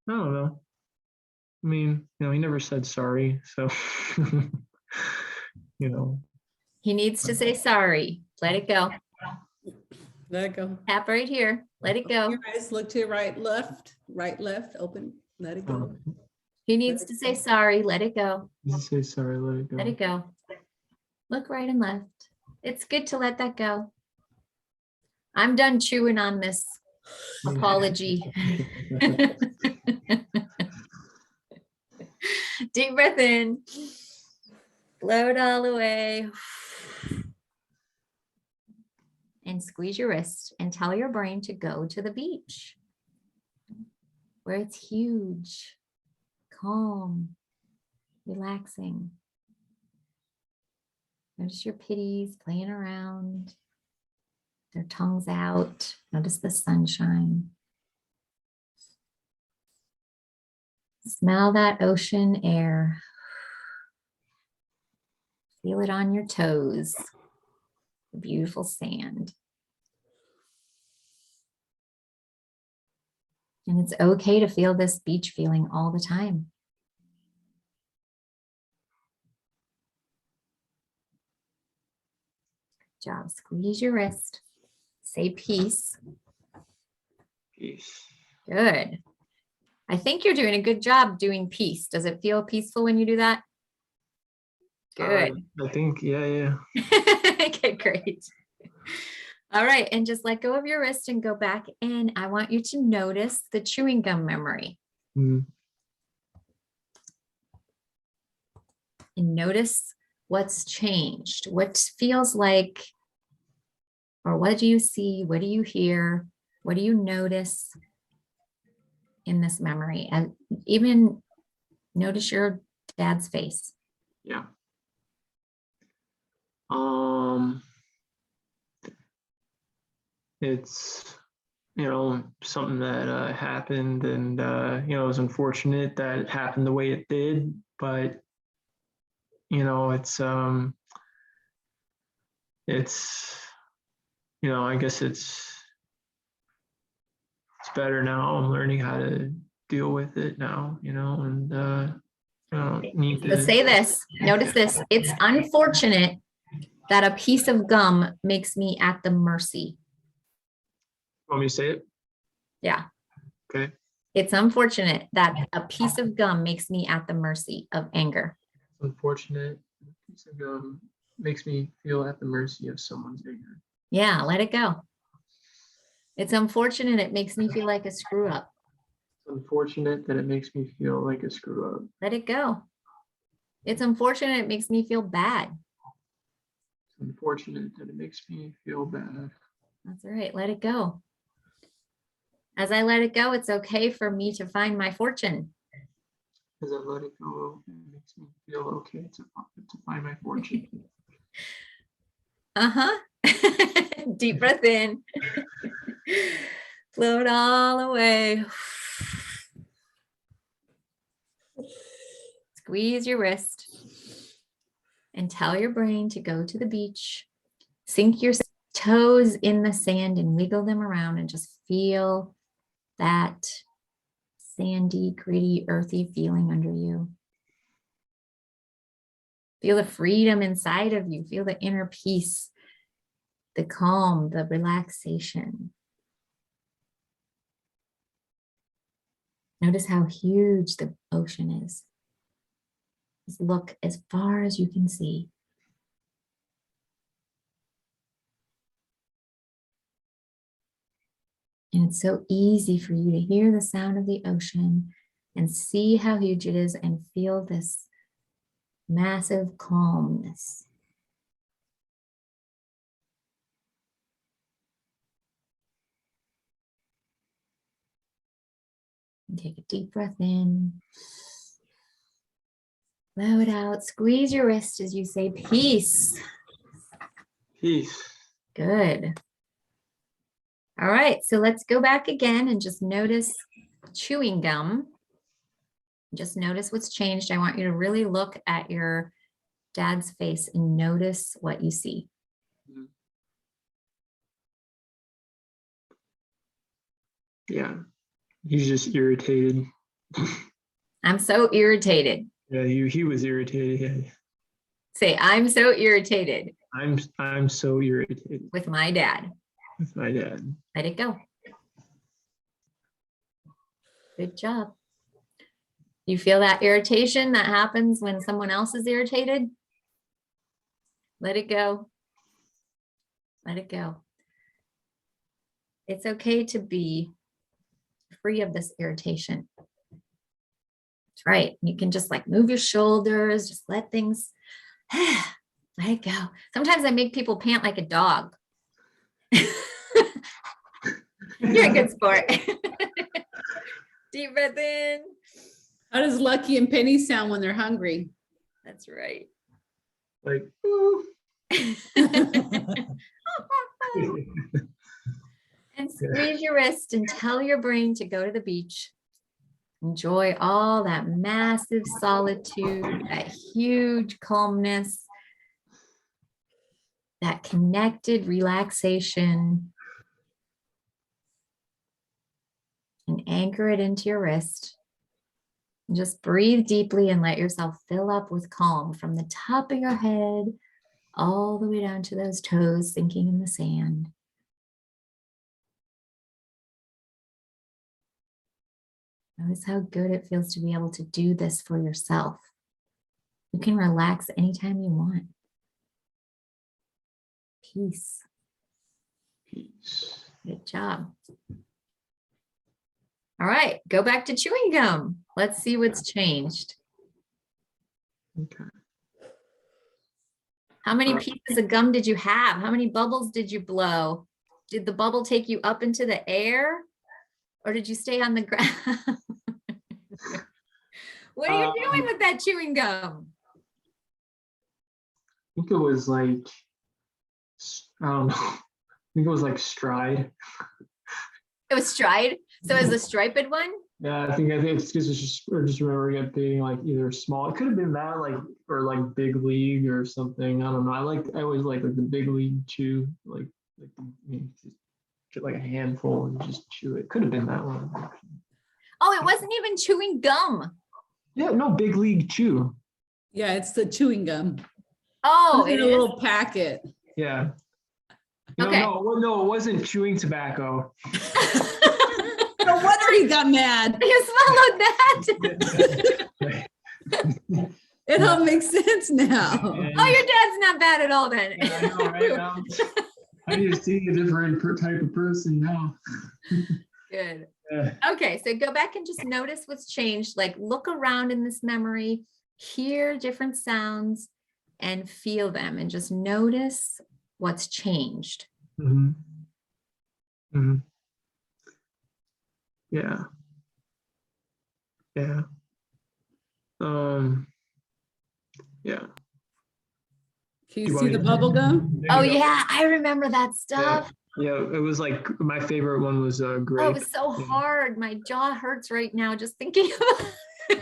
I don't know. I mean, you know, he never said sorry, so you know. He needs to say sorry. Let it go. Let it go. Tap right here. Let it Open go. your eyes, look to your right, left, open, let it go. He needs to say sorry. Let it go. Just say sorry, let it go. Let it go. Look right and left. It's good to let that go. I'm done chewing on this apology. Deep breath in. Blow it all the way. And squeeze your wrist and tell your brain to go to the beach where it's huge, calm, relaxing. Notice your pitties playing around, their tongues out. Notice the sunshine. Smell that ocean air. Feel it on your toes. The beautiful sand. And it's okay to feel this beach feeling all the time. Good job. Squeeze your wrist. Say peace. Peace. Good. I think you're doing a good job doing peace. Does it feel peaceful when you do that? Good. I think, yeah. Okay, great. All right. And just let go of your wrist and go back in. I want you to notice the chewing gum memory. Mhm. And notice what's changed. What feels like, or what do you see? What do you hear? What do you notice in this memory? And even notice your dad's face. Yeah. It's, you know, something that happened, and you know, it was unfortunate that it happened the way it did, but you know, it's, you know, I guess it's better now. I'm learning how to deal with it now, you know, and I don't need Let's say this. Notice this. It's unfortunate that a piece of gum makes me at the mercy. Want me to say it? Yeah. Okay. It's unfortunate that a piece of gum makes me at the mercy of anger. It's unfortunate. A piece of gum makes me feel at the mercy of someone's anger. Yeah, let it go. It's unfortunate it makes me feel like a screw up. It's unfortunate that it makes me feel like a screw up. Let it go. It's unfortunate it makes me feel bad. It's unfortunate that it makes me feel bad. That's all right. Let it go. As I let it go, it's okay for me to find my fortune. As I let it go, it makes me feel okay to find my fortune. Deep breath in. Float all away. Squeeze your wrist and tell your brain to go to the beach. Sink your toes in the sand and wiggle them around and just feel that sandy, gritty, earthy feeling under you. Feel the freedom inside of you. Feel the inner peace, the calm, the relaxation. Notice how huge the ocean is. Just look as far as you can see. And it's so easy for you to hear the sound of the ocean and see how huge it is and feel this massive calmness. And take a deep breath in. Blow it out. Squeeze your wrist as you say peace. Peace. Good. All right, so let's go back again and just notice chewing gum. Just notice what's changed. I want you to really look at your dad's face and notice what you see. Yeah, he's just irritated. I'm so irritated. Yeah, he was irritated. Say, I'm so irritated I'm so irritated with my dad. with my dad. Let it go. Good job. You feel that irritation that happens when someone else is irritated? Let it go. Let it go. It's okay to be free of this irritation. That's right. You can just like move your shoulders, just let things, let it go. Sometimes I make people pant like a dog. You're a good sport. Deep breath in. How does Lucky and Penny sound when they're hungry? That's right. Like, ooh. And squeeze your wrist and tell your brain to go to the beach. Enjoy all that massive solitude, that huge calmness, that connected relaxation. And anchor it into your wrist. And just breathe deeply and let yourself fill up with calm from the top of your head all the way down to those toes sinking in the sand. Notice how good it feels to be able to do this for yourself. You can relax anytime you want. Peace. Peace. Good job. All right, go back to chewing gum. Let's see what's changed. Okay. How many pieces of gum did you have? How many bubbles did you blow? Did the bubble take you up into the air? Or did you stay on the ground? What are you doing with that chewing gum? I think it was like, I don't know. I think it was like stride. It was stride. So it was the striped one? Yeah, I think it's just remembering it being like either small. It could have been that or like big league or something. I don't know. I always like the big league chew, just get like a handful and just chew it. Could have been that one. Oh, it wasn't even chewing gum. Yeah, no, big league chew. Yeah, it's the chewing gum. Oh, It's it in a is? little packet. Yeah. Okay. No, it wasn't chewing tobacco. No wonder he got mad. You swallowed that. It all makes sense now. Oh, your dad's not bad at all then. Yeah, I know, right? I just see a different type of person now. Good. Yeah. Okay, so go back and just notice what's changed. Like look around in this memory, hear different sounds and feel them and just notice what's changed. Mm-hmm. Mm-hmm. Yeah. Yeah. Yeah. Can you see the bubble gum? Oh yeah, I remember that stuff. Yeah, it was like my favorite one was grape. Oh, it was so hard. My jaw hurts right now just thinking about it.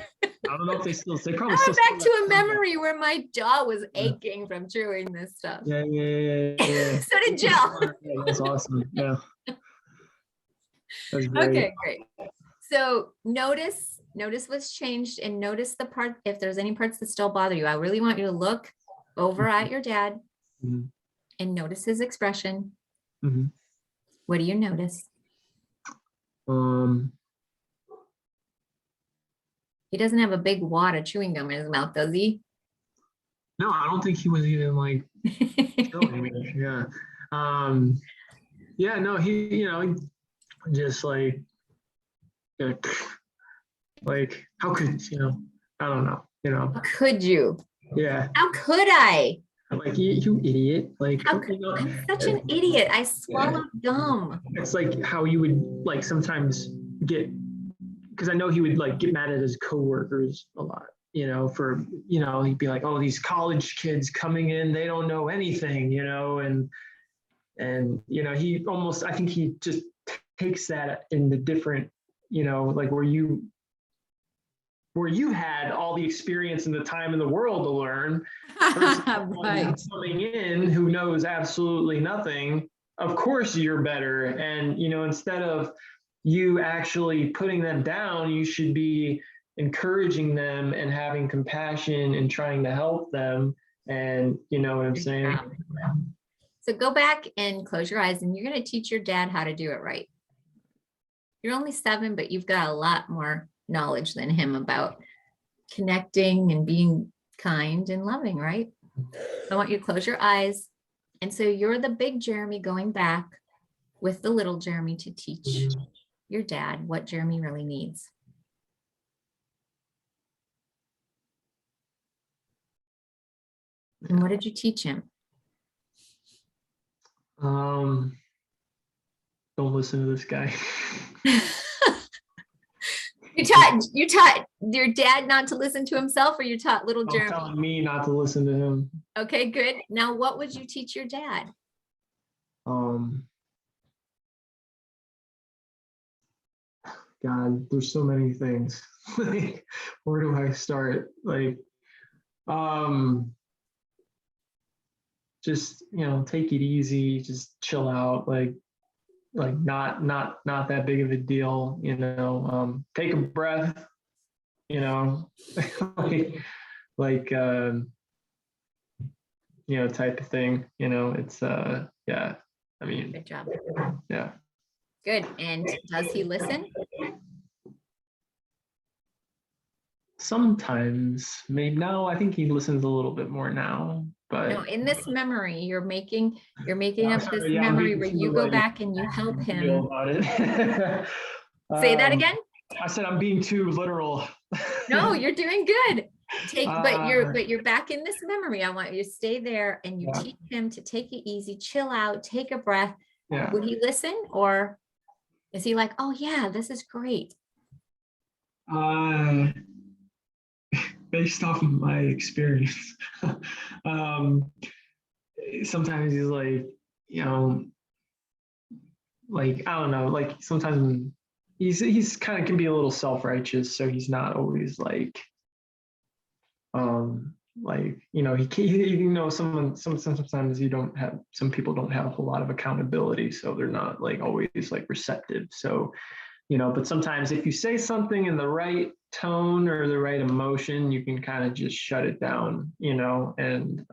I don't know if they probably I'm still back to a memory where my jaw was aching from chewing this stuff. Yeah. So did Jill. Yeah, that's awesome. Yeah. That's great. Okay, great. So notice what's changed and notice the part, if there's any parts that still bother you. I really want you to look over at your dad and notice his expression. What do you notice? He doesn't have a big wad of chewing gum in his mouth, does he? No, I don't think he was even like chewing. Yeah. Yeah, no, he just like how could, I don't know, How could you? yeah, How could I? like you idiot, like, How could, I'm such an idiot. I swallowed gum. it's like how you would like sometimes get, because I know he would like get mad at his coworkers a lot, for, he'd be like, oh, these college kids coming in, they don't know anything, and he almost, I think he just takes that in the different, like where you had all the experience and the time in the world to learn, versus Right. coming in who knows absolutely nothing. Of course you're better. And, instead of you actually putting them down, you should be encouraging them and having compassion and trying to help them. And you know what I'm saying? So go back and close your eyes, and you're going to teach your dad how to do it right. You're only 7, but you've got a lot more knowledge than him about connecting and being kind and loving, right? I want you to close your eyes. And so you're the big Jeremy going back with the little Jeremy to teach your dad what Jeremy really needs. And what did you teach him? Don't listen to this guy. You taught your dad not to listen to himself, or you taught little Jeremy? Telling me not to listen to him. Okay, good. Now, what would you teach your dad? God, there's so many things. Like, where do I start? Like, just, take it easy, just chill out, like not that big of a deal, take a breath, like, type of thing, it's, yeah, I mean, Good job. yeah. Good. And does he listen? Sometimes, maybe now, I think he listens a little bit more now, but No, in this memory, you're making I'm up sorry, this yeah, I'm memory being where too, you go like, back and you help him. real about it. Say that again. I said I'm being too literal. No, you're doing good. But Uh, you're back in this memory. I want you to stay there, and you Yeah. teach him to take it easy, chill out, take a breath. Yeah. Would he listen, or is he like, oh yeah, this is great? Based off of my experience, sometimes he's like, like, I don't know, like sometimes he's kind of can be a little self-righteous, so he's not always like, sometimes some people don't have a whole lot of accountability, so they're not like always like receptive. So, but sometimes if you say something in the right tone or the right emotion, you can kind of just shut it down, and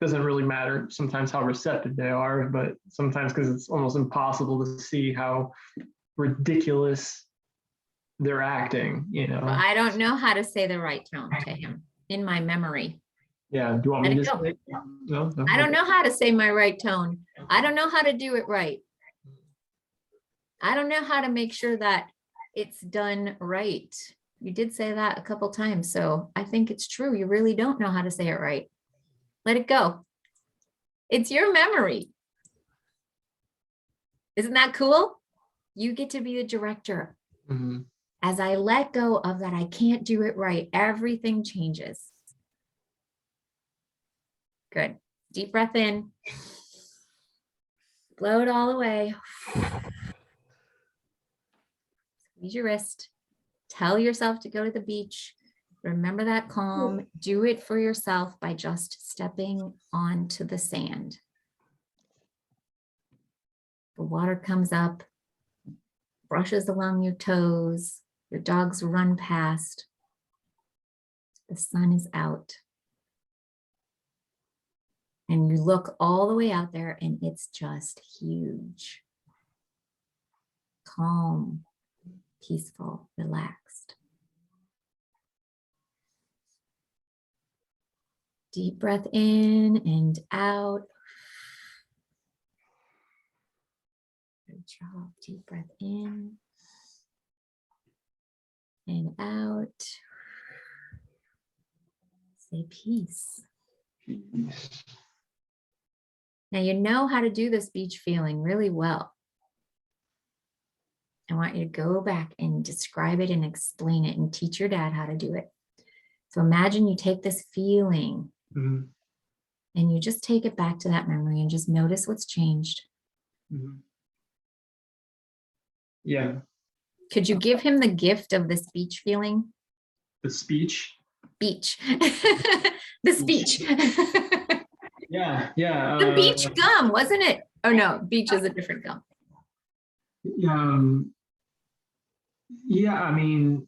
doesn't really matter sometimes how receptive they are, but sometimes because it's almost impossible to see how ridiculous they're acting, Well, I don't know how to say the right tone to him in my memory. Yeah. Do you want me to say? No, no. I don't know how to say my right tone. I don't know how to do it right. I don't know how to make sure that it's done right. You did say that a couple times, so I think it's true. You really don't know how to say it right. Let it go. It's your memory. Isn't that cool? You get to be the director. Mm-hmm. As I let go of that, I can't do it right, everything changes. Good. Deep breath in. Blow it all away. Squeeze your wrist. Tell yourself to go to the beach. Remember that calm. Do it for yourself by just stepping onto the sand. The water comes up, brushes along your toes. Your dogs run past. The sun is out. And you look all the way out there, and it's just huge. Calm, peaceful, relaxed. Deep breath in and out. Good job. Deep breath in and out. Say peace. Peace. Now you know how to do this beach feeling really well. I want you to go back and describe it and explain it and teach your dad how to do it. So imagine you take this feeling Mhm. and you just take it back to that memory and just notice what's changed. Mhm. Yeah, Could you give him the gift of this beach feeling? the speech. Beach. The speech. Yeah, The beach gum, wasn't it? Oh no, beach is a different gum. Yeah, I mean,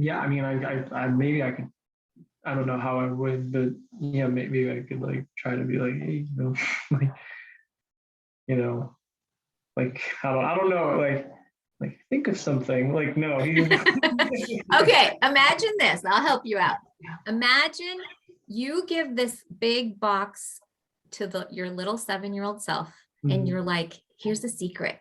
I maybe I could, I don't know how I would, but yeah, maybe I could like try to be like, hey, like, like, I don't know, like think of something, like, no. Okay, imagine this. I'll help you out. Imagine you give this big box to your little 7-year-old self, and you're like, here's the secret.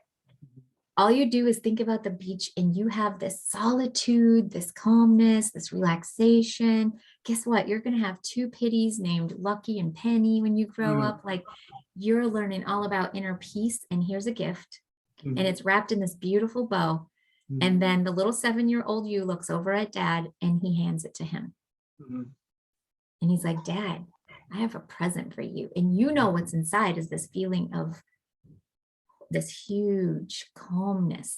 All you do is think about the beach and you have this solitude, this calmness, this relaxation. Guess what? You're going to have 2 pitties named Lucky and Penny when you grow up. Like, you're learning all about inner peace. And here's a gift. And it's wrapped in this beautiful bow. And then the little 7-year-old you looks over at dad and he hands it to him. And he's like, Dad, I have a present for you. And you know what's inside is this feeling of this huge calmness.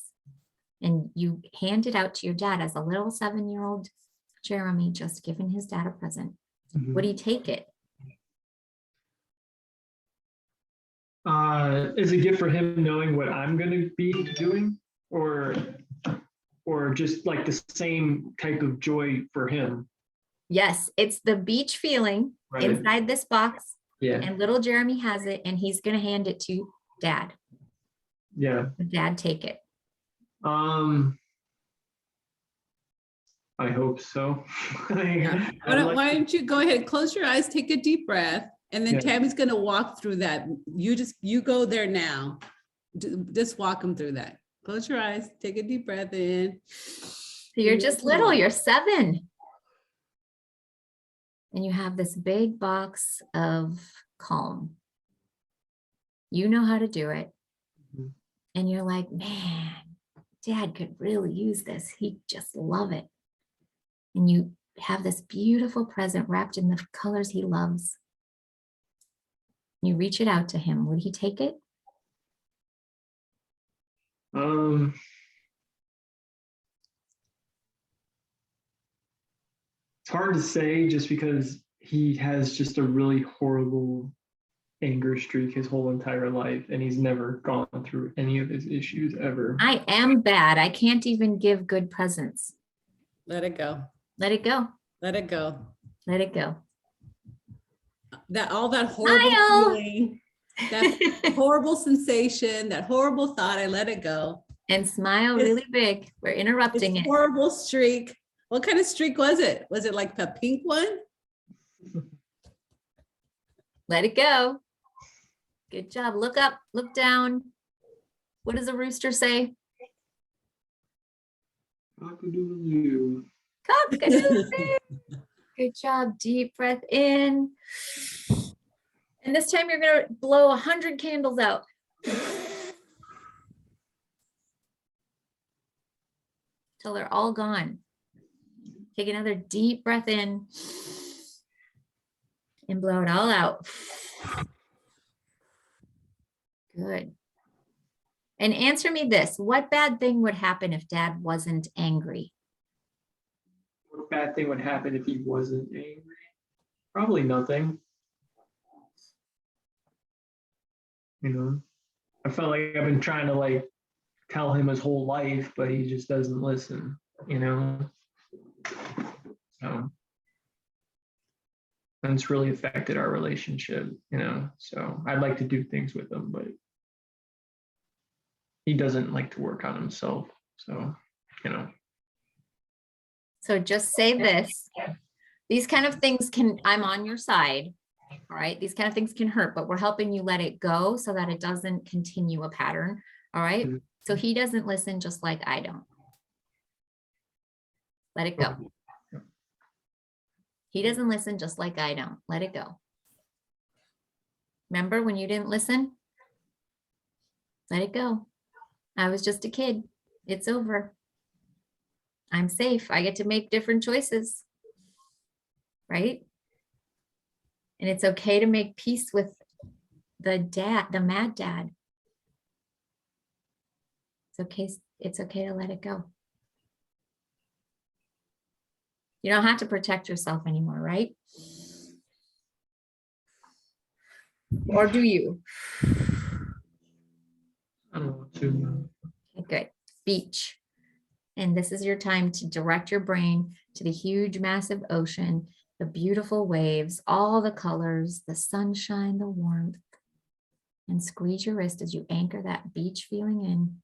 And you hand it out to your dad as a little 7-year-old Jeremy just giving his dad a present. Would he take it? Is a gift for him knowing what I'm going to be doing, or just like the same type of joy for him? Yes, it's the beach feeling inside this box. Yeah. And little Jeremy has it and he's going to hand it to dad. Yeah. Dad, take it. I hope so. Yeah. Why don't you go ahead, close your eyes, take a deep breath, and then Tammy's going to walk through that. You go there now. Just walk them through that. Close your eyes, take a deep breath in. So you're just little, you're 7. And you have this big box of calm. You know how to do it. And you're like, man, Dad could really use this. He'd just love it. And you have this beautiful present wrapped in the colors he loves. You reach it out to him. Would he take it? It's hard to say just because he has just a really horrible anger streak his whole entire life, and he's never gone through any of his issues ever. I am bad. I can't even give good presents. Let it go. Let it go. Let it go. Let it go. All that horrible feeling, that horrible sensation, that horrible thought, I let it go. And smile really big. We're interrupting it. Horrible streak. What kind of streak was it? Was it like the pink one? Let it go. Good job. Look up, look down. What does a rooster say? Cock-a-doodle-doo. Cock-a-doodle-doo. Good job. Deep breath in. And this time you're going to blow 100 candles out. Till they're all gone. Take another deep breath in and blow it all out. Good. And answer me this. What bad thing would happen if Dad wasn't angry? What bad thing would happen if he wasn't angry? Probably nothing. I felt like I've been trying to like tell him his whole life, but he just doesn't listen, So, and it's really affected our relationship, so I'd like to do things with him, but he doesn't like to work on himself. So, So just say this. These kind of things I'm on your side. All right. These kind of things can hurt, but we're helping you let it go so that it doesn't continue a pattern. All right. Mhm. So he doesn't listen just like I don't. Let it go. He doesn't listen just like I don't. Let it go. Remember when you didn't listen? Let it go. I was just a kid. It's over. I'm safe. I get to make different choices. Right? And it's okay to make peace with the mad dad. It's okay to let it go. You don't have to protect yourself anymore, right? Or do you? I don't want to. Okay, good. Beach. And this is your time to direct your brain to the huge, massive ocean, the beautiful waves, all the colors, the sunshine, the warmth. And squeeze your wrist as you anchor that beach feeling in.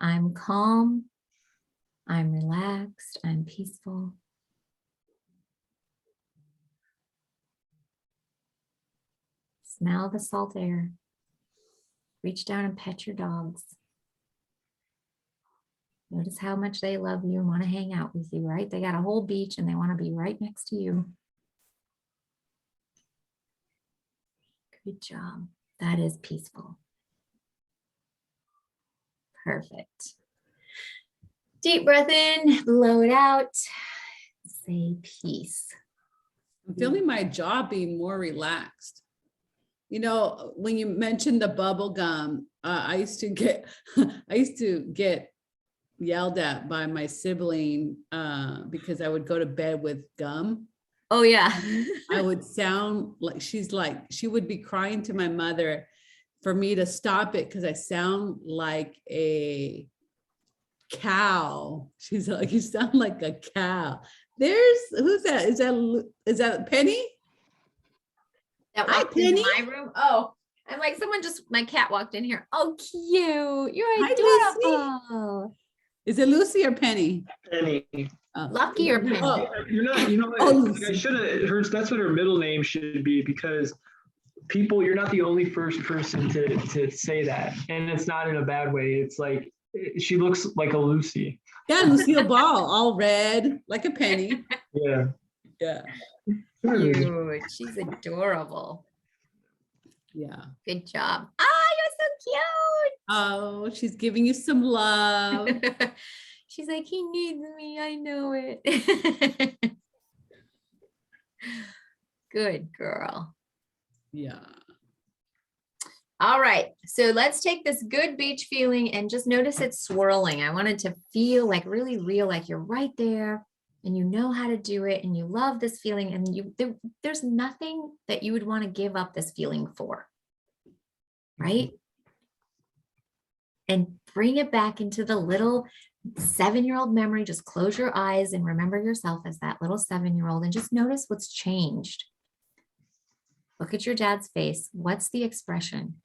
I'm calm. I'm relaxed. I'm peaceful. Smell the salt air. Reach down and pet your dogs. Notice how much they love you and want to hang out with you, right? They got a whole beach and they want to be right next to you. Good job. That is peaceful. Perfect. Deep breath in, blow it out. Say peace. I'm feeling my jaw being more relaxed. You know, when you mentioned the bubble gum, I used to get yelled at by my sibling because I would go to bed with gum. Oh yeah. I would sound like she would be crying to my mother for me to stop it because I sound like a cow. She's like, you sound like a cow. Who's that? Is that Penny? That Hi, walked into Penny. my room. Oh, I'm like, my cat walked in here. Oh, cute. You're Hi, Lucy. adorable. Is it Lucy or Penny? Penny. Oh. Lucky or Penny? Oh. You're not, you know what? Oh, Like, Lucy. I should have, that's what her middle name should be, because you're not the only first person to say that. And it's not in a bad way. It's like, she looks like a Lucy. Yeah, Lucille Ball, all red, like a penny. Yeah. Yeah. Cute. She's adorable. Yeah. Good job. Ah, you're Oh, she's giving you some love. so cute. She's like, he needs me. I know it. Good girl. Yeah. All right. So let's take this good beach feeling and just notice it swirling. I wanted to feel like really real, like you're right there and you know how to do it and you love this feeling and there's nothing that you would want to give up this feeling for. Right? And bring it back into the little 7-year-old memory. Just close your eyes and remember yourself as that little 7-year-old and just notice what's changed. Look at your dad's face. What's the expression?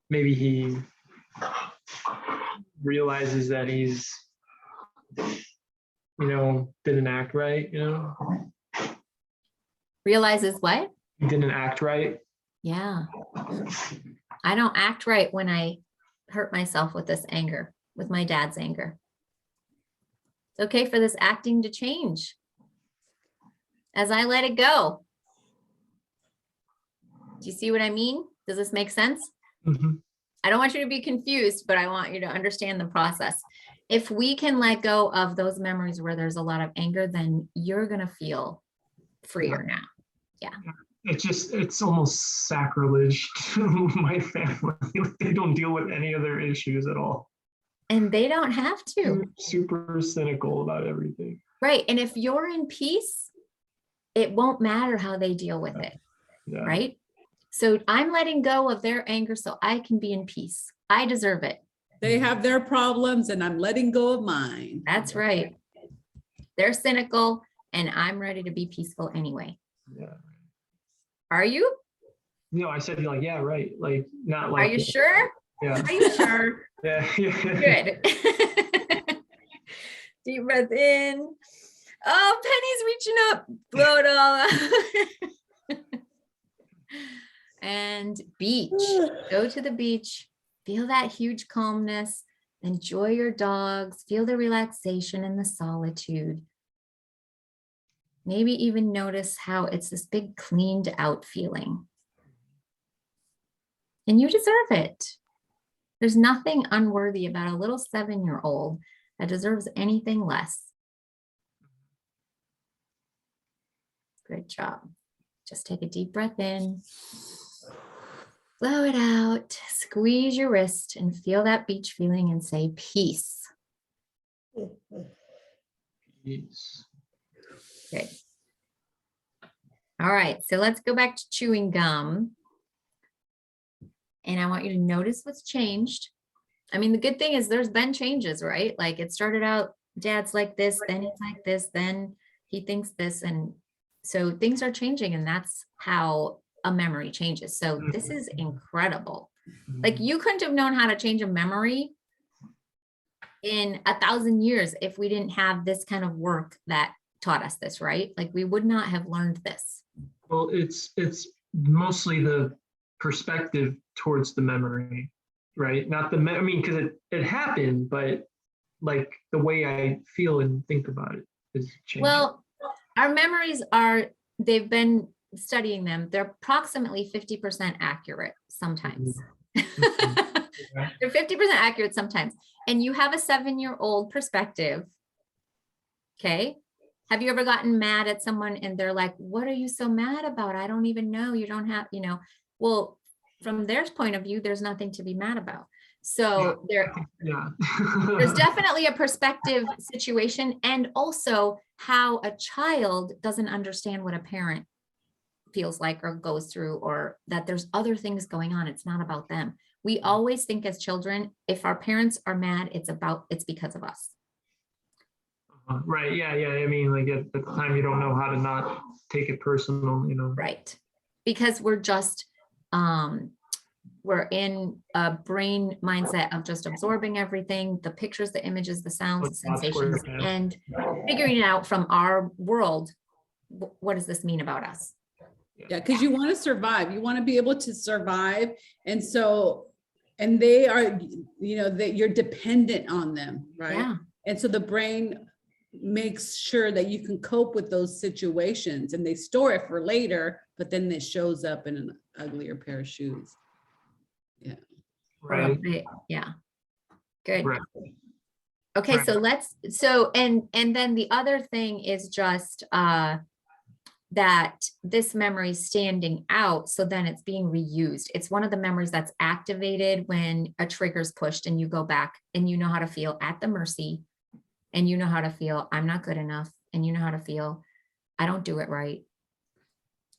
Maybe he realizes that he's, didn't act right, Realizes what? He didn't act right. Yeah. I don't act right when I hurt myself with this anger, with my dad's anger. It's okay for this acting to change as I let it go. Do you see what I mean? Does this make sense? Mm-hmm. I don't want you to be confused, but I want you to understand the process. If we can let go of those memories where there's a lot of anger, then you're going to feel freer now. Yeah. It's almost sacrilege to my family. They don't deal with any other issues at all. And they don't have to. Super cynical about everything. Right. And if you're in peace, it won't matter how they deal with it. Yeah. Right. So I'm letting go of their anger so I can be in peace. I deserve it. They have their problems and I'm letting go of mine. That's right. They're cynical and I'm ready to be peaceful anyway. Yeah. Are you? I said like, yeah, right. Like not Are like, you sure? yeah, Are you sure? yeah, yeah. Good. Deep breath in. Oh, Penny's reaching up. Blow it all out. And beach. Go to the beach. Feel that huge calmness. Enjoy your dogs. Feel the relaxation and the solitude. Maybe even notice how it's this big cleaned out feeling. And you deserve it. There's nothing unworthy about a little 7-year-old that deserves anything less. Good job. Just take a deep breath in. Blow it out. Squeeze your wrist and feel that beach feeling and say peace. Yes. Good. All right, so let's go back to chewing gum. And I want you to notice what's changed. I mean, the good thing is there's been changes, right? Like it started out, dad's like this, then he's like this, then he thinks this. And so things are changing, and that's how a memory changes. So this is incredible. Like you couldn't have known how to change a memory in 1,000 years if we didn't have this kind of work that taught us this, right? Like we would not have learned this. Well, it's mostly the perspective towards the memory, right? Not the, I mean, because it happened, but like the way I feel and think about it is changing. Well, our memories are, they've been studying them. They're approximately 50% accurate sometimes. They're 50% accurate sometimes. And you have a 7-year-old perspective. Okay. Have you ever gotten mad at someone and they're like, what are you so mad about? I don't even know. You don't have, well, from their point of view, there's nothing to be mad about. So there's definitely a perspective situation, and also how a child doesn't understand what a parent feels like or goes through, or that there's other things going on. It's not about them. We always think as children, if our parents are mad, it's because of us. Right. Yeah. I mean, like at the time you don't know how to not take it personal, Right. Because we're just, we're in a brain mindset of just absorbing everything, the pictures, the images, the sounds, the sensations, and figuring it out from our world. What does this mean about us? Yeah, because you want to survive. You want to be able to survive. And so, and they are, that you're dependent on them, right? Yeah. And so the brain makes sure that you can cope with those situations, and they store it for later, but then it shows up in an uglier pair of shoes. Yeah. Right. Yeah. Good. Right. Okay. Right. So and then the other thing is just, that this memory is standing out. So then it's being reused. It's one of the memories that's activated when a trigger is pushed and you go back and you know how to feel at the mercy, and you know how to feel I'm not good enough, and you know how to feel I don't do it right.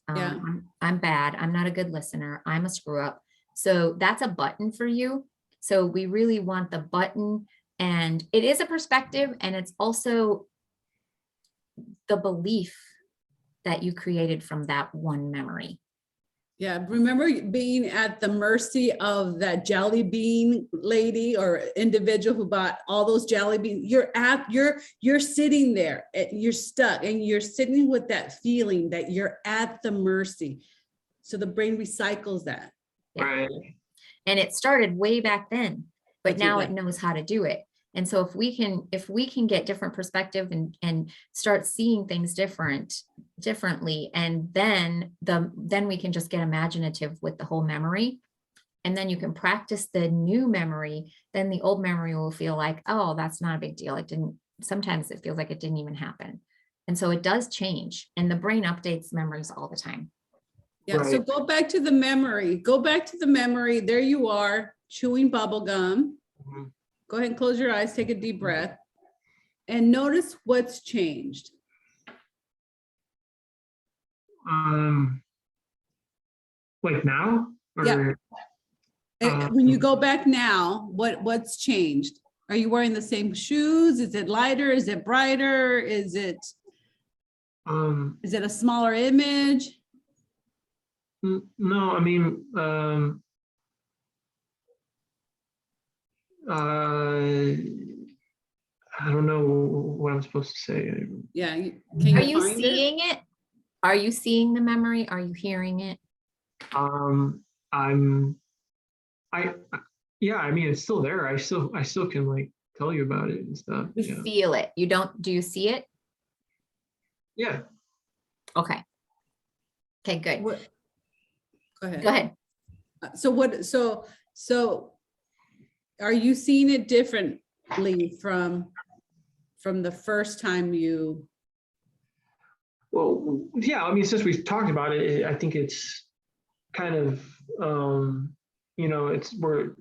I'm bad. I'm not a good listener. I'm a screw up. So that's a button for you. So we really want the button, and it is a perspective, and it's also the belief that you created from that one memory. Yeah. Remember being at the mercy of that jelly bean lady or individual who bought all those jelly beans. You're sitting there, you're stuck, and you're sitting with that feeling that you're at the mercy. So the brain recycles that. Yeah. Right. And it started way back then, but now it knows how to do it. And so if we can get different perspective and start seeing things differently, and then we can just get imaginative with the whole memory. And then you can practice the new memory. Then the old memory will feel like, oh, that's not a big deal. Sometimes it feels like it didn't even happen. And so it does change, and the brain updates memories all the time. Yeah. Right. So go back to the memory. There you are, chewing bubble gum. Mm-hmm. Go ahead and close your eyes, take a deep breath, and notice what's changed. Like now? Or, yeah. When you go back now, what's changed? Are you wearing the same shoes? Is it lighter? Is it brighter? Is it a smaller image? No, I mean, I don't know what I'm supposed to say. Yeah. Can Are you you find it? seeing it? Are you seeing the memory? Are you hearing it? I'm, I, yeah, I mean, it's still there. I still can like tell you about it and stuff. You Yeah. feel it. You don't, do you see it? Yeah. Okay. Okay, good. What? Go ahead. Go ahead. So are you seeing it differently from the first time you? Well, yeah, I mean, since we've talked about it, I think it's kind of, we're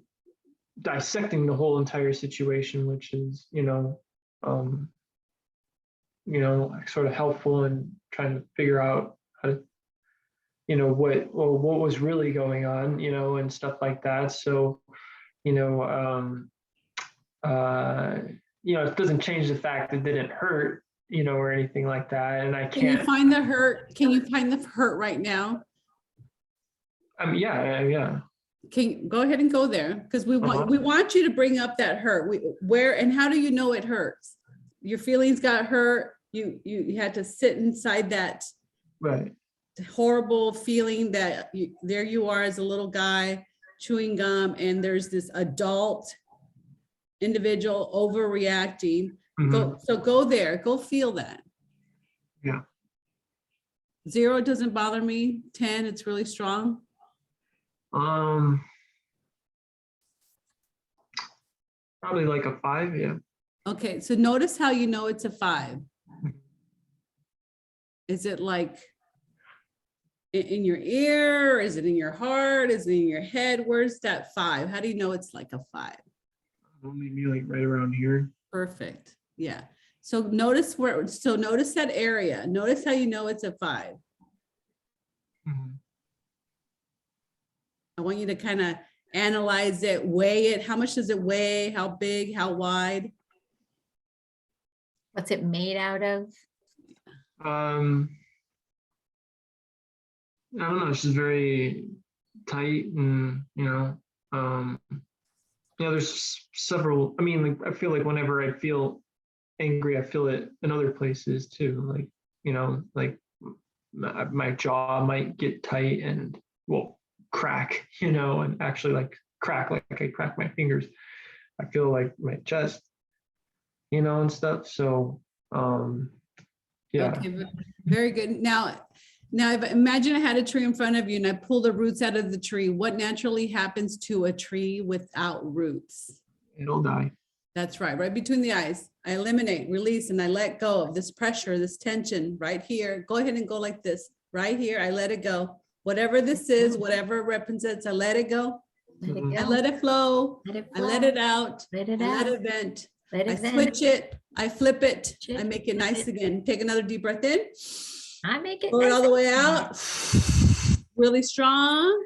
dissecting the whole entire situation, which is, sort of helpful in trying to figure out how to, what was really going on, and stuff like that. So, it doesn't change the fact that it didn't hurt, or anything like that. And I Can you can't, find the hurt? Can you find the hurt right now? yeah. Can you go ahead and go there? Because we want you to bring up that hurt. Where and how do you know it hurts? Your feelings got hurt. You had to sit inside that Right. horrible feeling that there you are as a little guy chewing gum, and there's this adult individual overreacting. Go there, go feel that. Yeah. 0 doesn't bother me. 10, it's really strong. Probably like a 5, yeah. Okay, so notice how you know it's a 5. Is it like in your ear? Is it in your heart? Is it in your head? Where's that 5? How do you know it's like a 5? Maybe like right around here. Perfect. Yeah. So notice notice that area. Notice how you know it's a 5. I want you to kind of analyze it, weigh it. How much does it weigh? How big? How wide? What's it made out of? I don't know. It's just very tight, and there's several. I mean, like, I feel like whenever I feel angry, I feel it in other places too. Like, like my jaw might get tight and crack, and actually like crack, like I crack my fingers. I feel like my chest, and stuff. So, yeah. Okay, very good. Now imagine I had a tree in front of you and I pull the roots out of the tree. What naturally happens to a tree without roots? It'll die. That's right between the eyes. I eliminate, release, and I let go of this pressure, this tension right here. Go ahead and go like this. Right here, I let it go. Whatever this is, whatever it represents, I let it go. Let it I go. let it flow. Let it I let it out. Let it I let out. it vent. Let I it vent. switch it. I flip it. Switch I it, make it flip nice it. again. Take another deep breath in. I make it Pull it nice all the and way out. Really strong.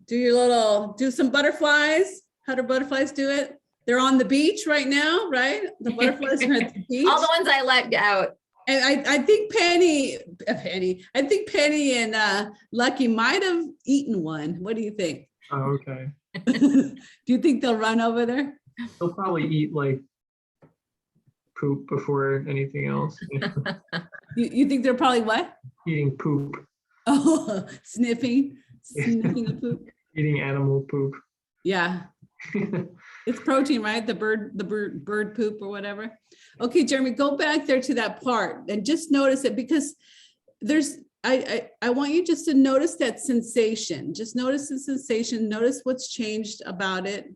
Do some butterflies. How do butterflies do it? They're on the beach right now, right? The butterflies are at the beach. All the ones I let out. And I think Penny and Lucky might have eaten one. What do you think? Oh, okay. Do you think they'll run over there? They'll probably eat like poop before anything else. You think they're probably what? Eating poop. Oh, sniffing the poop. Eating animal poop. Yeah. It's protein, right? The bird poop or whatever. Okay, Jeremy, go back there to that part and just notice it, because I want you just to notice that sensation. Just notice the sensation. Notice what's changed about it,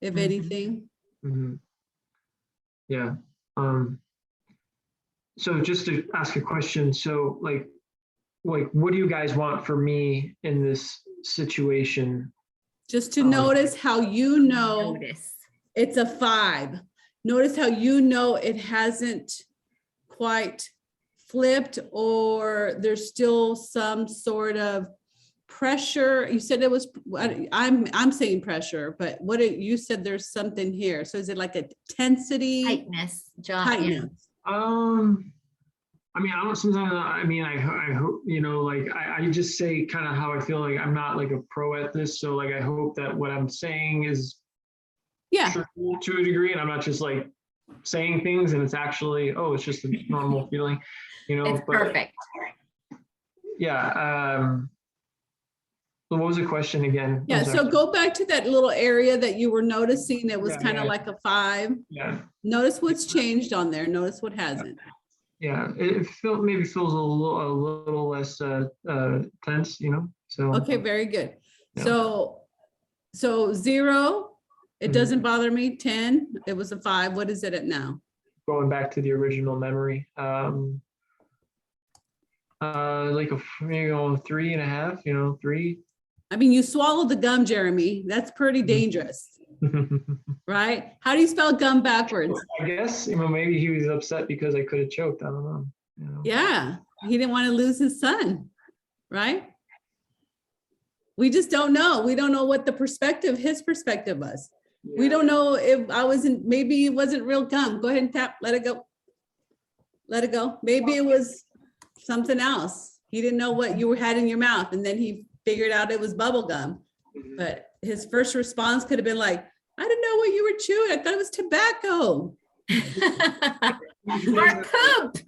if anything. Yeah. So just to ask a question, so like what do you guys want for me in this situation? Just to notice how you know Notice. it's a 5. Notice how you know it hasn't quite flipped, or there's still some sort of pressure. You said it was, I'm saying pressure, but you said there's something here. So is it like a tensity? Tightness. Jaw. Tightness. I mean, I don't sometimes, I mean, I hope, you know, like, I just say kind of how I feel. Like, I'm not like a pro at this. So like, I hope that what I'm saying is Yeah. true to a degree. And I'm not just like saying things and it's actually, oh, it's just a normal feeling, you know, It's but perfect. yeah. So what was the question again? I'm Yeah. sorry. So go back to that little area that you were noticing that was Yeah, kind of yeah. like a 5. Yeah. Notice what's changed on there. Notice what hasn't. Yeah. It maybe feels a little less tense, you know? So, Okay, very good. Yeah. So 0, it Mhm. doesn't bother me. 10, it was a 5. What is it at now? going back to the original memory, like maybe 3.5, you know, 3. I mean, you swallowed the gum, Jeremy. That's pretty dangerous, right? How do you spell gum backwards? I guess, you know, maybe he was upset because I could have choked. I don't know. You know? Yeah, he didn't want to lose his son, right? We just don't know. We don't know what his perspective was. We don't know if maybe it wasn't real gum. Go ahead and tap, let it go. Let it go. Maybe it was something else. He didn't know what you had in your mouth, and then he figured out it was bubble gum. Mhm. But his first response could have been like, I didn't know what you were chewing. I thought it was tobacco. Or poop.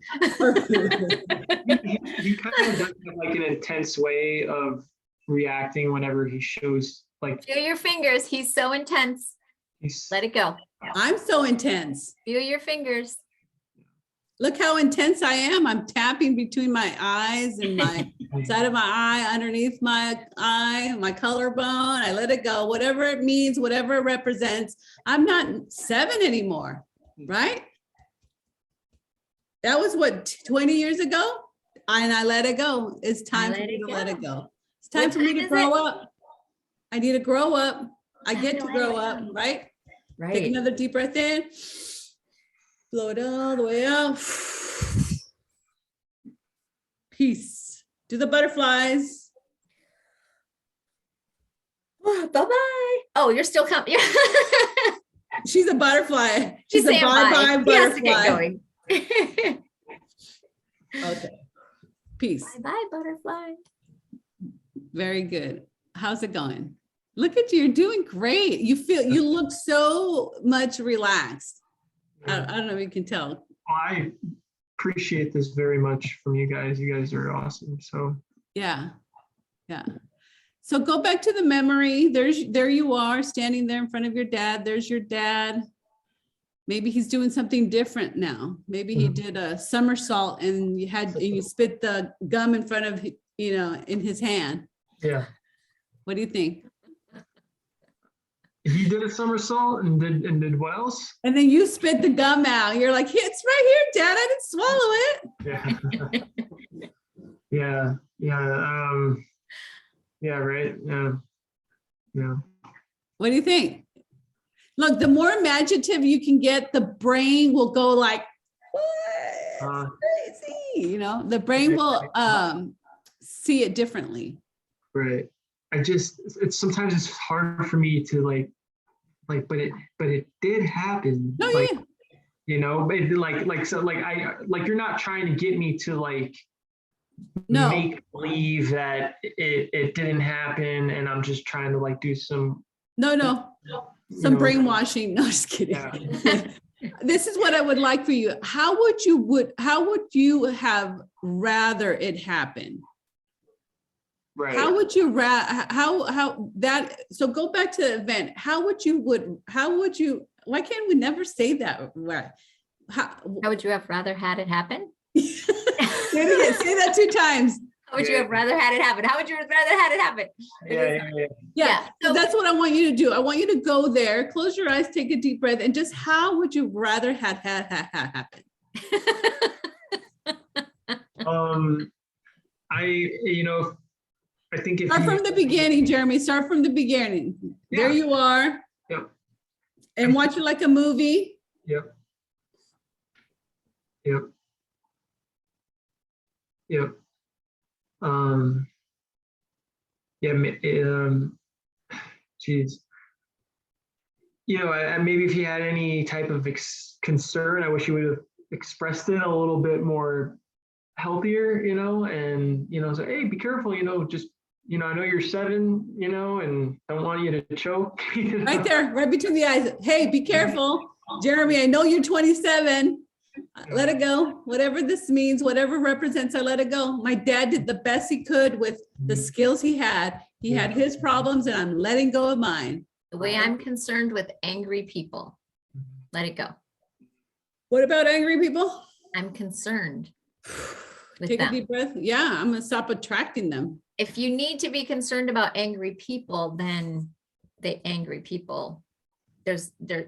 He kind of does have like an intense way of reacting whenever he shows like Feel your fingers. He's so intense. he's Let it go. I'm so intense. Feel your fingers. Look how intense I am. I'm tapping between my eyes and my side of my eye, underneath my eye, my collarbone. I let it go, whatever it means, whatever it represents. I'm not 7 anymore, right? That was what, 20 years ago? And I let it go. It's time for me to let it go. It's time What for me time to is grow it? up. I need to grow up. I get to let grow it up, go. right? Take Right. another deep breath in. Blow it all the way out. Peace. Do the butterflies. Bye-bye. Oh, you're still coming. She's a butterfly. She's She's a saying bye. bye-bye He has to get butterfly. going. Okay. Peace. Bye-bye, butterfly. Very good. How's it going? Look at you. You're doing great. You look so much relaxed. I don't know if you can tell. I appreciate this very much from you guys. You guys are awesome. So Yeah. Yeah. So go back to the memory. There you are standing there in front of your dad. There's your dad. Maybe he's doing something different now. Maybe he did a somersault and you spit the gum in front of, in his hand. yeah, What do you think? he did a somersault and did what else? And then you spit the gum out. You're like, it's right here, Dad. I didn't swallow it. Yeah. Yeah, right. Yeah. What do you think? Look, the more imaginative you can get, the brain will go like, what? Crazy. The brain will see it differently. Right. Sometimes it's hard for me to but it did happen. No, like, yeah. You're not trying to get me to No. make believe that it didn't happen, and I'm just trying to do some some brainwashing. No, just kidding. Yeah. This is what I would like for you. How would you have rather it happen? Right. How would you so go back to the event. Why can't we never say that? Right. How would you have rather had it happen? Say that 2 times. How would you have rather had it happen? How would you have rather had it happen? Yeah. So that's what I want you to do. I want you to go there, close your eyes, take a deep breath, and just how would you rather had happen? I think if Start from the beginning, Jeremy. Start from the beginning. Yeah. There you are. Yep. And watch it like a movie. Yep. Geez. Maybe if he had any type of concern, I wish he would have expressed it a little bit more healthier, and, say, hey, be careful, just, I know you're 7, and don't want you to choke. Right there, right between the eyes. Hey, be careful. Jeremy, I know you're 27. Let it go. Whatever this means, whatever represents, I let it go. My dad did the best he could with the skills he had. He had his problems and I'm letting go of mine. The way I'm concerned with angry people, let it go. What about angry people? I'm concerned with Take them. a deep breath. Yeah, I'm gonna stop attracting them. If you need to be concerned about angry people, then the angry people,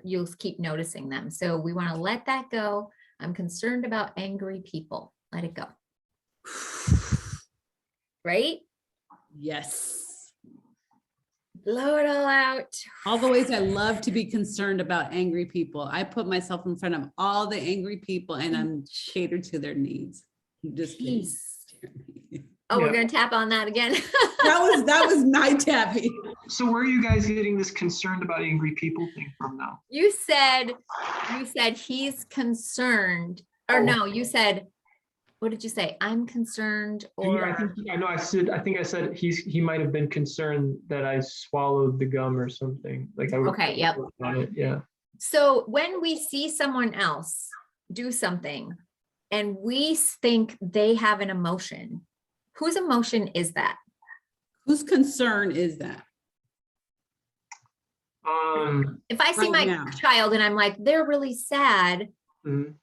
you'll keep noticing them. So we want to let that go. I'm concerned about angry people. Let it go. Right? Yes. Blow it all out. All the ways I love to be concerned about angry people. I put myself in front of all the angry people and I'm catered to their needs. I'm just kidding. Peace. Oh, we're going to tap on that again. That was my tapping. So where are you guys getting this concerned about angry people thing from now? You said he's concerned, or no, you said, what did you say? I'm concerned, or Yeah, I think I said he might have been concerned that I swallowed the gum or something. Like I would okay, yep. on it. Yeah. So when we see someone else do something and we think they have an emotion, whose emotion is that? Whose concern is that? If I see Right my now. child and I'm like, they're really sad. Mhm.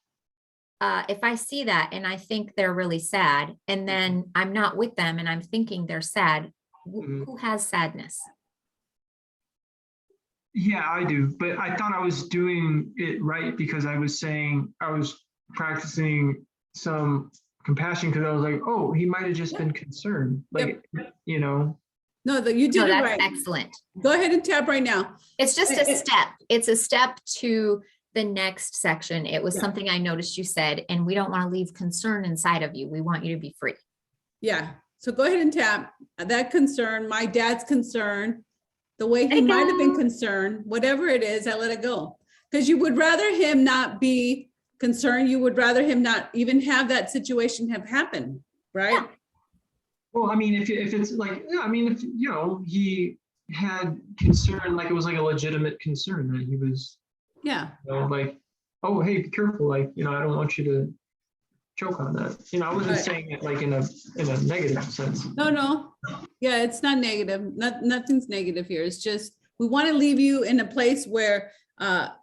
If I see that and I think they're really sad, and then I'm not with them and I'm thinking they're sad, who has sadness? Yeah, I do. But I thought I was doing it right because I was practicing some compassion because I was like, oh, he might have just been concerned. Like, No, you did No, it that's right. excellent. Go ahead and tap right now. It's just a step. It's a step to the next section. It was Yeah. something I noticed you said, and we don't want to leave concern inside of you. We want you to be free. Yeah. So go ahead and tap that concern, my dad's concern, the way he might have been concerned, whatever it is, I let it go. Because you would rather him not be concerned. You would rather him not even have that situation have happened, right? Yeah. well, I mean, if it's like, yeah, I mean, if, he had concern, like it was like a legitimate concern that he was, Yeah. like, oh, hey, be careful. Like, I don't want you to choke on that. I wasn't Right. saying it like in a negative sense. No. Yeah, it's not negative. Nothing's negative here. It's just, we want to leave you in a place where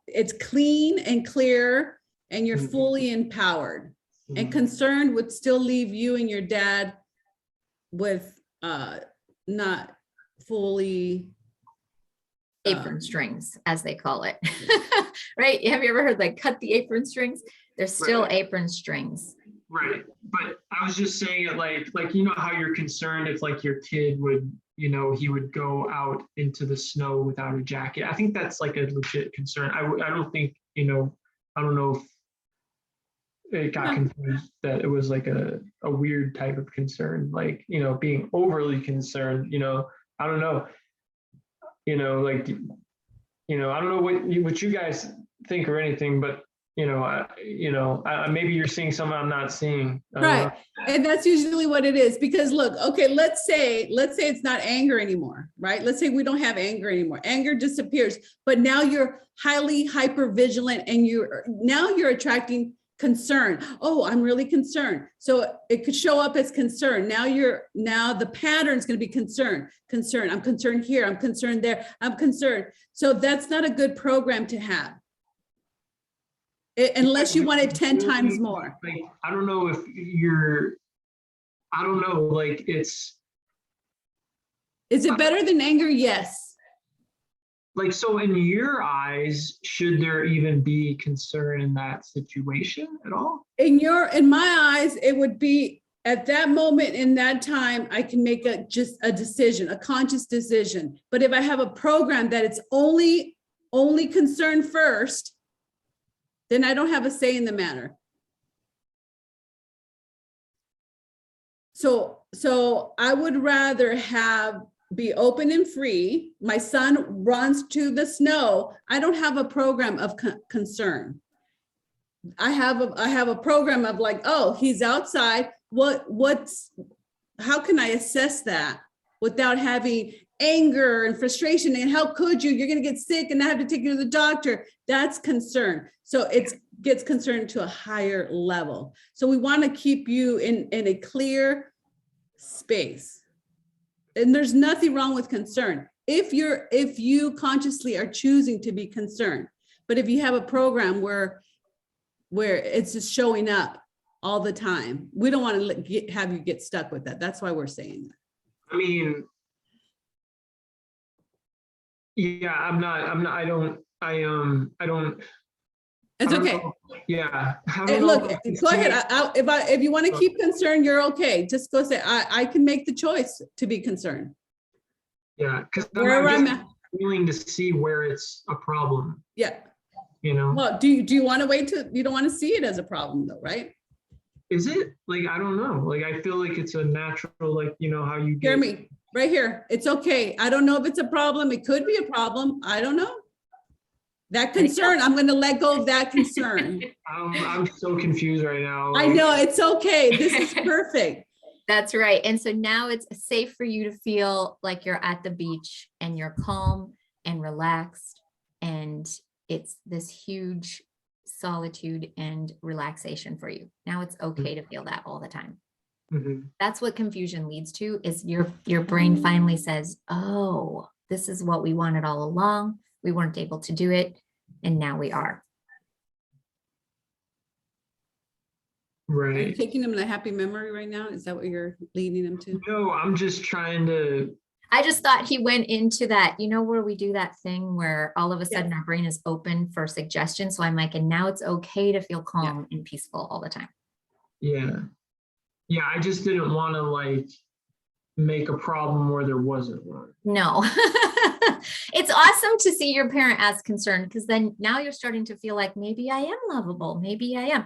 it's clean and clear and you're Mhm. fully empowered. And Mhm. concerned would still leave you and your dad with not fully Apron strings, as they call it. Right? Have you ever heard like cut the apron strings? There's still Right. apron strings. Right. But I was just saying it like how you're concerned if like your kid would, he would go out into the snow without a jacket. I think that's like a legit concern. I don't think, I don't know if it got confused that it was like a weird type of concern, like, being overly concerned, I don't know, like, I don't know what you guys think or anything, but maybe you're seeing something I'm not seeing. right. And that's usually what it is, because look, okay, let's say it's not anger anymore, right? Let's say we don't have anger anymore. Anger disappears, but now you're highly hyper vigilant and you're attracting concern. Oh, I'm really concerned. So it could show up as concern. Now the pattern is going to be concern. I'm concerned here. I'm concerned there. I'm concerned. So that's not a good program to have. Unless you want it 10 times more. Like, I don't know if I don't know, like is it better than anger? Yes. Like, so in your eyes, should there even be concern in that situation at all? In my eyes, it would be at that moment in that time, I can make just a decision, a conscious decision. But if I have a program that it's only concern first, then I don't have a say in the matter. So I would rather be open and free. My son runs to the snow. I don't have a program of concern. I have a program of like, oh, he's outside. how can I assess that without having anger and frustration? And how could you? You're going to get sick and I have to take you to the doctor. That's concern. So it gets concerned to a higher level. So we want to keep you in a clear space. And there's nothing wrong with concern. If you consciously are choosing to be concerned, but if you have a program where it's just showing up all the time, we don't want to have you get stuck with that. That's why we're saying that. I mean, yeah, I don't. It's okay. Know. Yeah. Hey, look, go ahead. If you want to keep concerned, you're okay. Just go say, I can make the choice to be concerned. Yeah, because I'm willing to see where it's a problem. Yeah. You know. Well, do you want to wait to? You don't want to see it as a problem, though, right? Is it? Like, I don't know. Like, I feel like it's a natural, like, you know, how you get. Hear me right here. It's okay. I don't know if it's a problem. It could be a problem. I don't know. That concern, I'm going to let go of that concern. I'm so confused right now. I know, it's okay. This is perfect. That's right. And so now it's safe for you to feel like you're at the beach and you're calm and relaxed. And it's this huge solitude and relaxation for you. Now it's okay to feel that all the time. Mm-hmm. That's what confusion leads to, is your brain finally says, oh, this is what we wanted all along. We weren't able to do it, and now we are. Are you Right. taking them in a happy memory right now? Is that what you're leading them to? No, I'm just trying to. I just thought he went into that, where we do that thing where all of a sudden our brain is open for suggestions. So I'm like, and now it's okay to feel calm and peaceful all the time. Yeah. Yeah, I just didn't want to like make a problem where there wasn't one. No. It's awesome to see your parent as concerned, because then now you're starting to feel like maybe I am lovable. Maybe I am.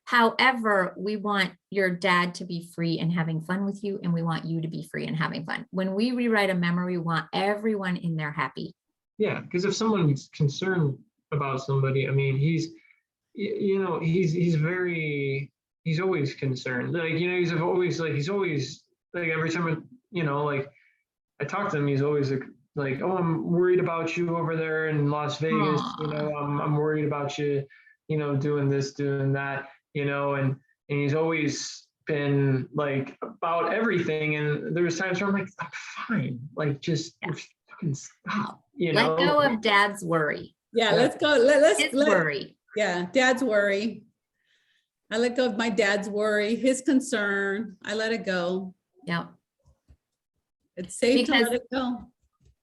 However, we want your dad to be free and having fun with you, and we want you to be free and having fun. When we rewrite a memory, we want everyone in there happy. Yeah, because if someone's concerned about somebody, I mean, he's always concerned. Like, he's always like every time, like I talk to him, he's always like, oh, I'm worried about you over there in Las Vegas. Aww. I'm worried about you, doing this, doing that, and he's always been like about everything. And there was times where I'm like, I'm fine. Like, just fucking stop, Let go of dad's worry. Yeah, let's go. Let's worry. Yeah, dad's worry. I let go of my dad's worry, his concern. I let it go. Yeah. It's safe to let it go.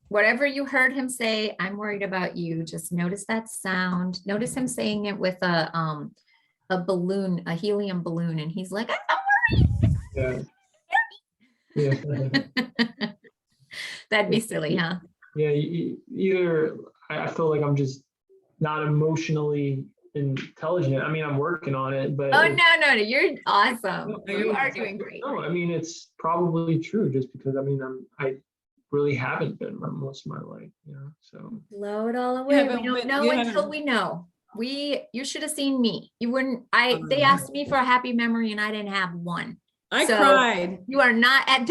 Whatever you heard him say, I'm worried about you. Just notice that sound. Notice him saying it with a balloon, a helium balloon, and he's like, I'm Yeah. Yeah. That'd be silly, huh? Yeah. Either I feel like I'm just not emotionally intelligent. I mean, I'm working on it, but oh no, you're awesome. You are doing great. No, I mean, it's probably true, just because I really haven't been most of my life, so Blow it all away. We don't know until we know. You should have seen me. You wouldn't. They asked me for a happy memory and I didn't have one. I cried. You are not at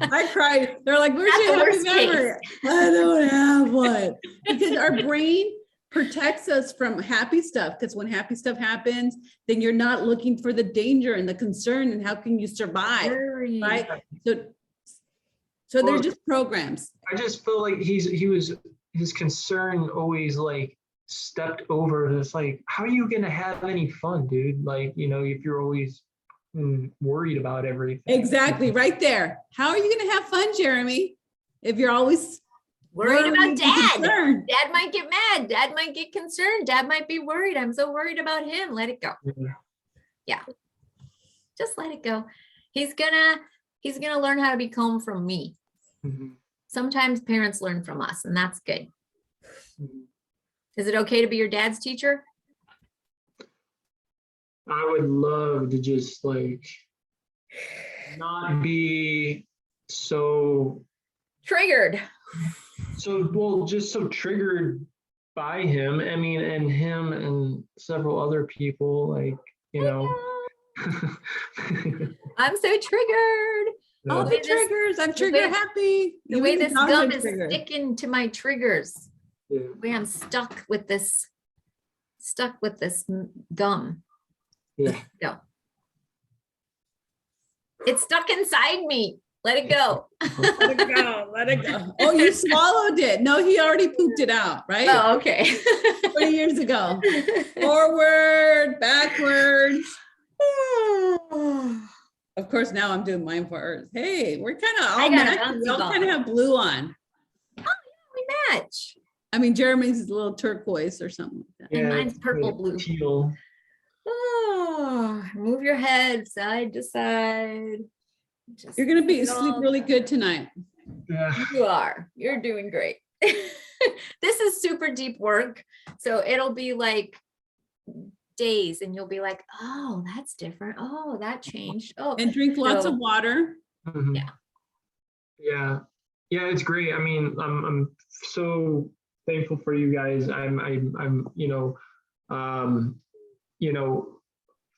I cried. They're like, where's your happy memory? I don't have one. Because our brain protects us from happy stuff, because when happy stuff happens, then you're not looking for the danger and the concern and how can you survive, right? So they're just programs. I just feel like his concern always like stepped over this, like, how are you gonna have any fun, dude? Like, if you're always worried about everything. Exactly, right there. How are you gonna have fun, Jeremy, if you're always worried about dad? Concerned? Dad might get mad. Dad might get concerned. Dad might be worried. I'm so worried about him. Let it go. Yeah. Just let it go. He's gonna learn how to be calm from me. Mm-hmm. Sometimes parents learn from us, and that's good. Mm-hmm. Is it okay to be your dad's teacher? I would love to just like not be so triggered. Just so triggered by him. I mean, and him and several other people, like, I'm so triggered. All The the way this- triggers. I'm trigger happy. The way Even this childhood gum is trigger. sticking to my triggers. Yeah. The way I'm stuck with this gum. Yeah. Go. It's stuck inside me. Let it go. Let it go. Let it go. Oh, you swallowed it. No, he already pooped it out, right? Oh, okay. 20 years ago. Forward, backwards. Of course, now I'm doing mine for Earth. Hey, we're kind of all I got a matching. We bouncy all ball. kind of have blue on. We match. I mean, Jeremy's is a little turquoise or something like that. And mine's it's purple, like blue. Teal. Oh, move your head side to side. Just You're going to be feel- sleep really good tonight. Yeah. You are. You're doing great. This is super deep work. So it'll be like days and you'll be like, oh, that's different. Oh, that changed. Oh, And drink lots So- of water. Mhm. Yeah. Yeah. Yeah, it's great. I mean, I'm so thankful for you guys. I'm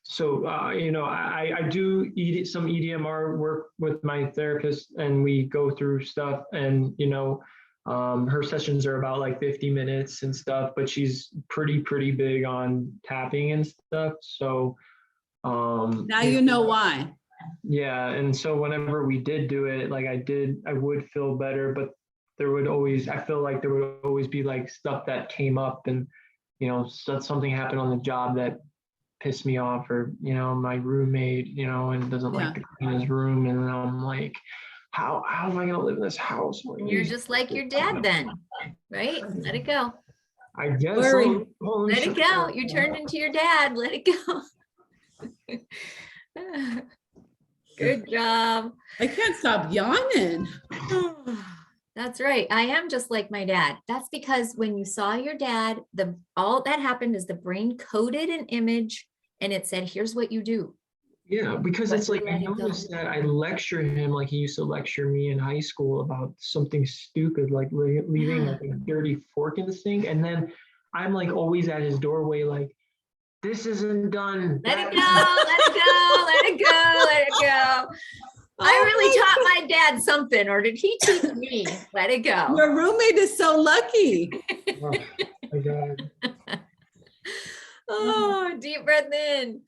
so I do some EDMR work with my therapist, and we go through stuff, and her sessions are about like 50 minutes and stuff, but she's pretty big on tapping and stuff. So Now you know why. yeah, and so whenever we did do it, like I would feel better, but I feel like there would always be like stuff that came up, and something happened on the job that pissed me off, or my roommate, and doesn't like to clean his room, and then I'm like, how am I gonna live in this house? and you're just like your dad then, right? Let it go. I guess. Worry. Let it go. You turned into your dad. Let it go. Good job. I can't stop yawning. That's right. I am just like my dad. That's because when you saw your dad, all that happened is the brain coded an image and it said, here's what you do. Yeah, because it's like I Let it go. noticed that I lecture him like he used to lecture me in high school about something stupid, like leaving like a dirty fork in the sink, and then I'm like always at his doorway, like, this isn't done. Let it go. Let it go. Let it go. Let it go. I really taught my dad something, or did he teach me? Let it go. Your roommate is so lucky. Oh my God. Oh, deep breath in.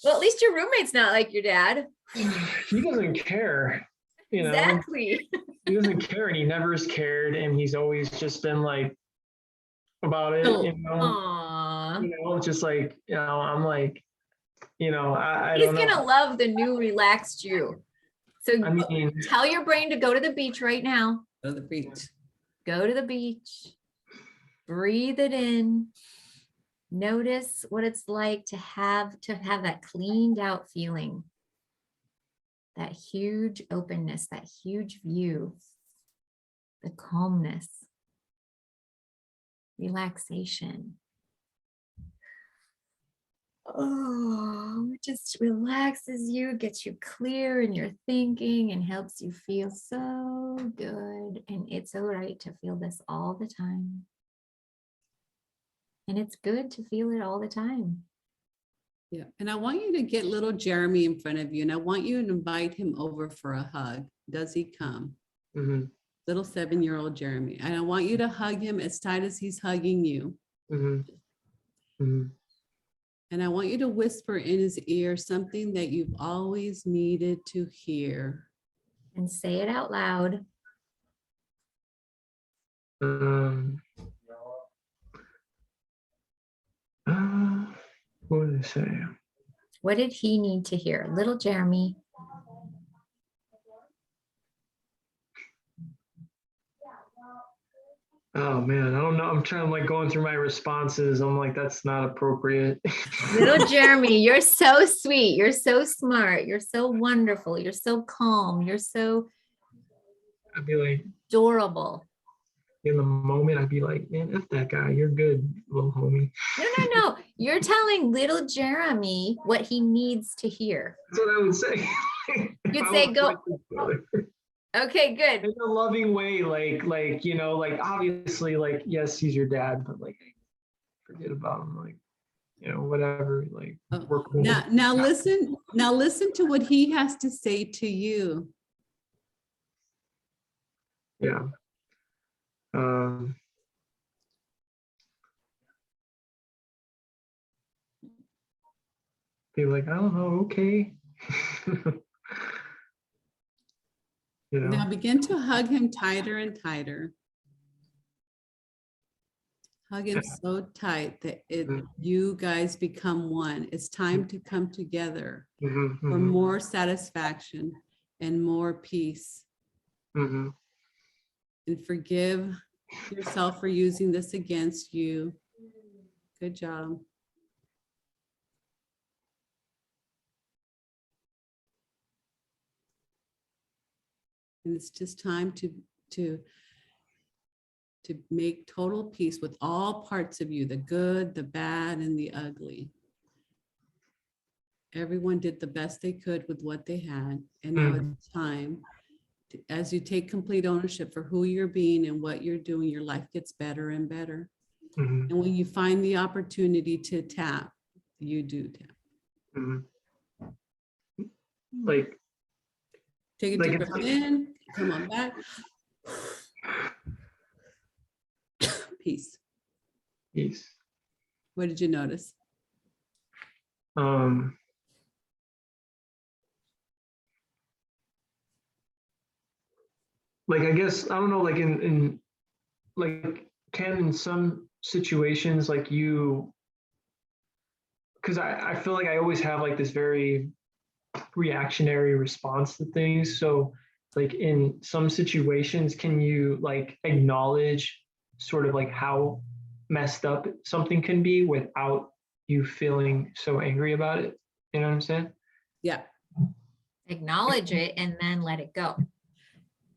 Well, at least your roommate's not like your dad. He doesn't care, Exactly. he doesn't care, and he never has cared, and he's always just been like about it, Aww. just like, I'm like, I He's don't know. gonna love the new relaxed you. So I mean, tell your brain to go to the beach right now. Go to the beach. Go to the beach. Breathe it in. Notice what it's like to have that cleaned out feeling. That huge openness, that huge view, the calmness, relaxation. Oh, it just relaxes you, gets you clear in your thinking, and helps you feel so good. And it's all right to feel this all the time. And it's good to feel it all the time. Yeah. And I want you to get little Jeremy in front of you, and I want you to invite him over for a hug. Does he come? mhm, Little 7-year-old Jeremy. And I want you to hug him as tight as he's hugging you. mhm, mhm. And I want you to whisper in his ear something that you've always needed to hear. And say it out loud. What did I say? What did he need to hear? Little Jeremy. Oh man, I don't know. I'm trying to like going through my responses. I'm like, that's not appropriate. Little Jeremy, you're so sweet. You're so smart. You're so wonderful. You're so calm. You're so I'd be like, adorable. in the moment, I'd be like, man, F that guy. You're good, little homie. No. You're telling little Jeremy what he needs to hear. That's what I would say. You'd say, go. Okay, In good. a loving way, like like obviously, like, yes, he's your dad, but like, forget about him. Like, you know, whatever, like Oh, work. now listen to what he has to say to you. Yeah. Be like, I don't know, okay. You know? Now begin to hug him tighter and tighter. Hug him so tight that you guys become one. It's time to come together for more satisfaction and more peace. And forgive yourself for using this against you. Good job. And it's just time to make total peace with all parts of you, the good, the bad, and the ugly. Everyone did the best they could with what they had. And now it's time, as you take complete ownership for who you're being and what you're doing, your life gets better and better. And when you find the opportunity to tap, you do tap. Like, take a deep breath in, come on back. Peace. Peace. What did you notice? Like, I guess, I don't know, like in like, can in some situations, like you, because I feel like I always have like this very reactionary response to things. So like in some situations, can you like acknowledge sort of like how messed up something can be without you feeling so angry about it? You know what I'm saying? Yeah. Acknowledge it and then let it go.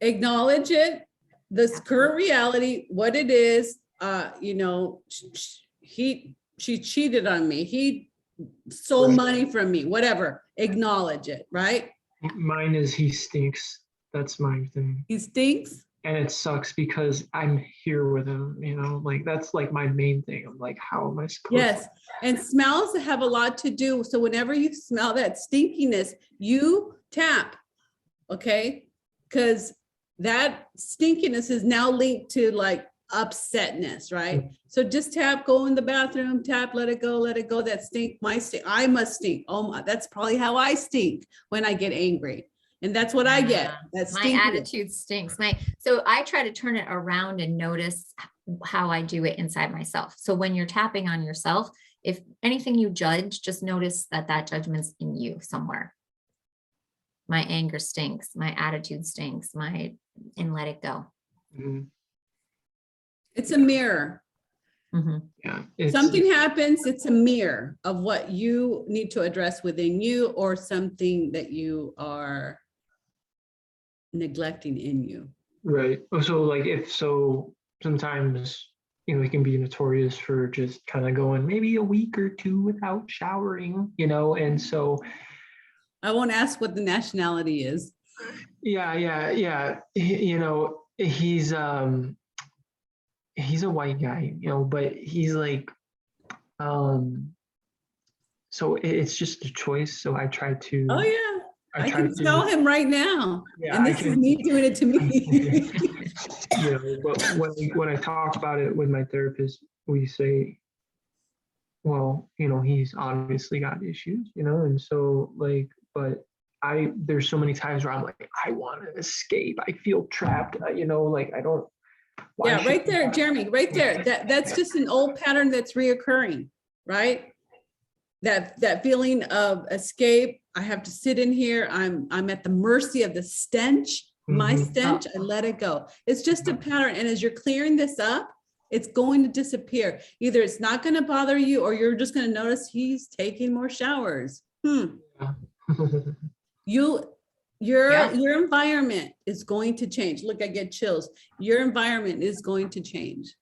Acknowledge it, this current reality, what it is. You know, she cheated on me. He stole money from me, whatever. Acknowledge it, right? Mine is he stinks. That's my thing. He stinks. And it sucks because I'm here with him, you know, like that's like my main thing. I'm like, how am I supposed Yes. And smells have a lot to do. So whenever you smell that stinkiness, you tap, okay? Because that stinkiness is now linked to like upsetness, right? So just tap, go in the bathroom, tap, let it go, that stink, my stink, I must stink. Oh my, that's probably how I stink when I get angry. And that's what I get. That's my attitude stinks. So I try to turn it around and notice how I do it inside myself. So when you're tapping on yourself, if anything you judge, just notice that judgment's in you somewhere. My anger stinks. My attitude stinks. And let it go. It's a mirror. Yeah. Something happens, it's a mirror of what you need to address within you or something that you are neglecting in you. Right. So like sometimes, you know, it can be notorious for just kind of going maybe a week or two without showering, you know, and so. I won't ask what the nationality is. Yeah. You know, he's a white guy, you know, but he's like, so it's just a choice. So I try to. Oh yeah. I can tell him right now. Yeah, and this is me doing it to me. You know, but when I talk about it with my therapist, we say, well, you know, he's obviously got issues, you know, and so like, but there's so many times where I'm like, I want to escape. I feel trapped, you know, like I don't. Yeah, right there, Jeremy, right there. That's just an old pattern that's reoccurring, right? That feeling of escape. I have to sit in here. I'm at the mercy of the stench, my stench. I let it go. It's just a pattern. And as you're clearing this up, it's going to disappear. Either it's not going to bother you or you're just going to notice he's taking more showers. Your environment is going to change. Look, I get chills. Your environment is going to change.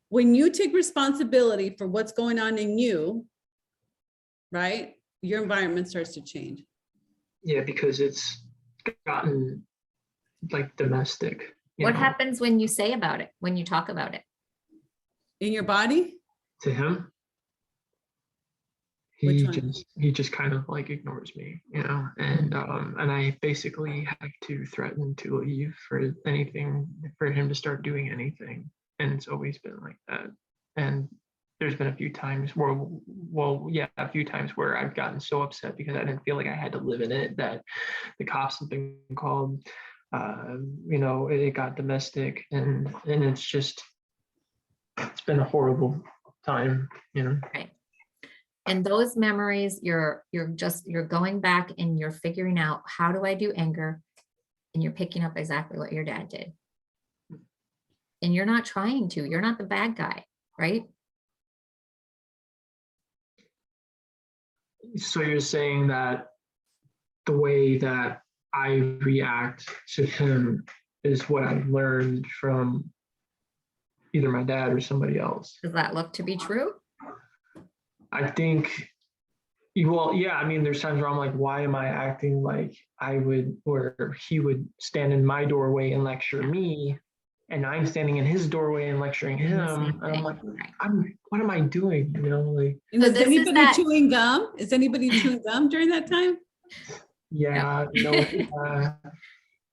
When you take responsibility for what's going on in you, right? Your environment starts to change. Yeah, because it's gotten like domestic. What happens when you say about it, when you talk about it? In your body? To him? Which he one? just kind of like ignores me, you know, and I basically have to threaten to leave for anything, for him to start doing anything. And it's always been like that. And there's been a few times where, well, yeah, a few times where I've gotten so upset because I didn't feel like I had to live in it, that the cops have been called. You know, it got domestic, and it's been a horrible time, you know. Right. And those memories, you're going back and you're figuring out, how do I do anger? And you're picking up exactly what your dad did. And you're not trying to, you're not the bad guy, right? So you're saying that the way that I react to him is what I've learned from either my dad or somebody else. Does that look to be true? I think, well, yeah, I mean, there's times where I'm like, why am I acting like I would, or he would stand in my doorway and lecture me, and I'm standing in his doorway and lecturing him. And I'm like, what am I doing? You know, like. And So is this is anybody that- chewing gum? Is anybody chewing gum during that time? Yeah, no.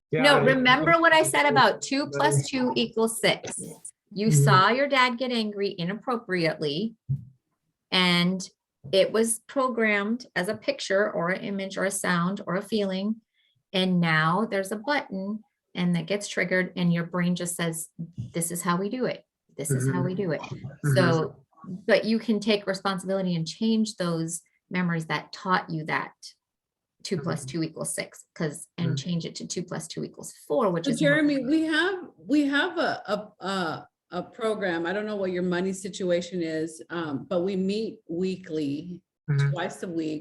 Yeah, No, remember what I said about 2 + 2 = 6. You Mhm. saw your dad get angry inappropriately, and it was programmed as a picture or an image or a sound or a feeling. And now there's a button and that gets triggered, and your brain just says, this is how we do it. This is how we do it. So, but you can take responsibility and change those memories that taught you that 2 + 2 = 6, and change it to 2 + 2 = 4, which So is Jeremy, we have a program. I don't know what your money situation is, but we meet weekly, Mhm. twice a week,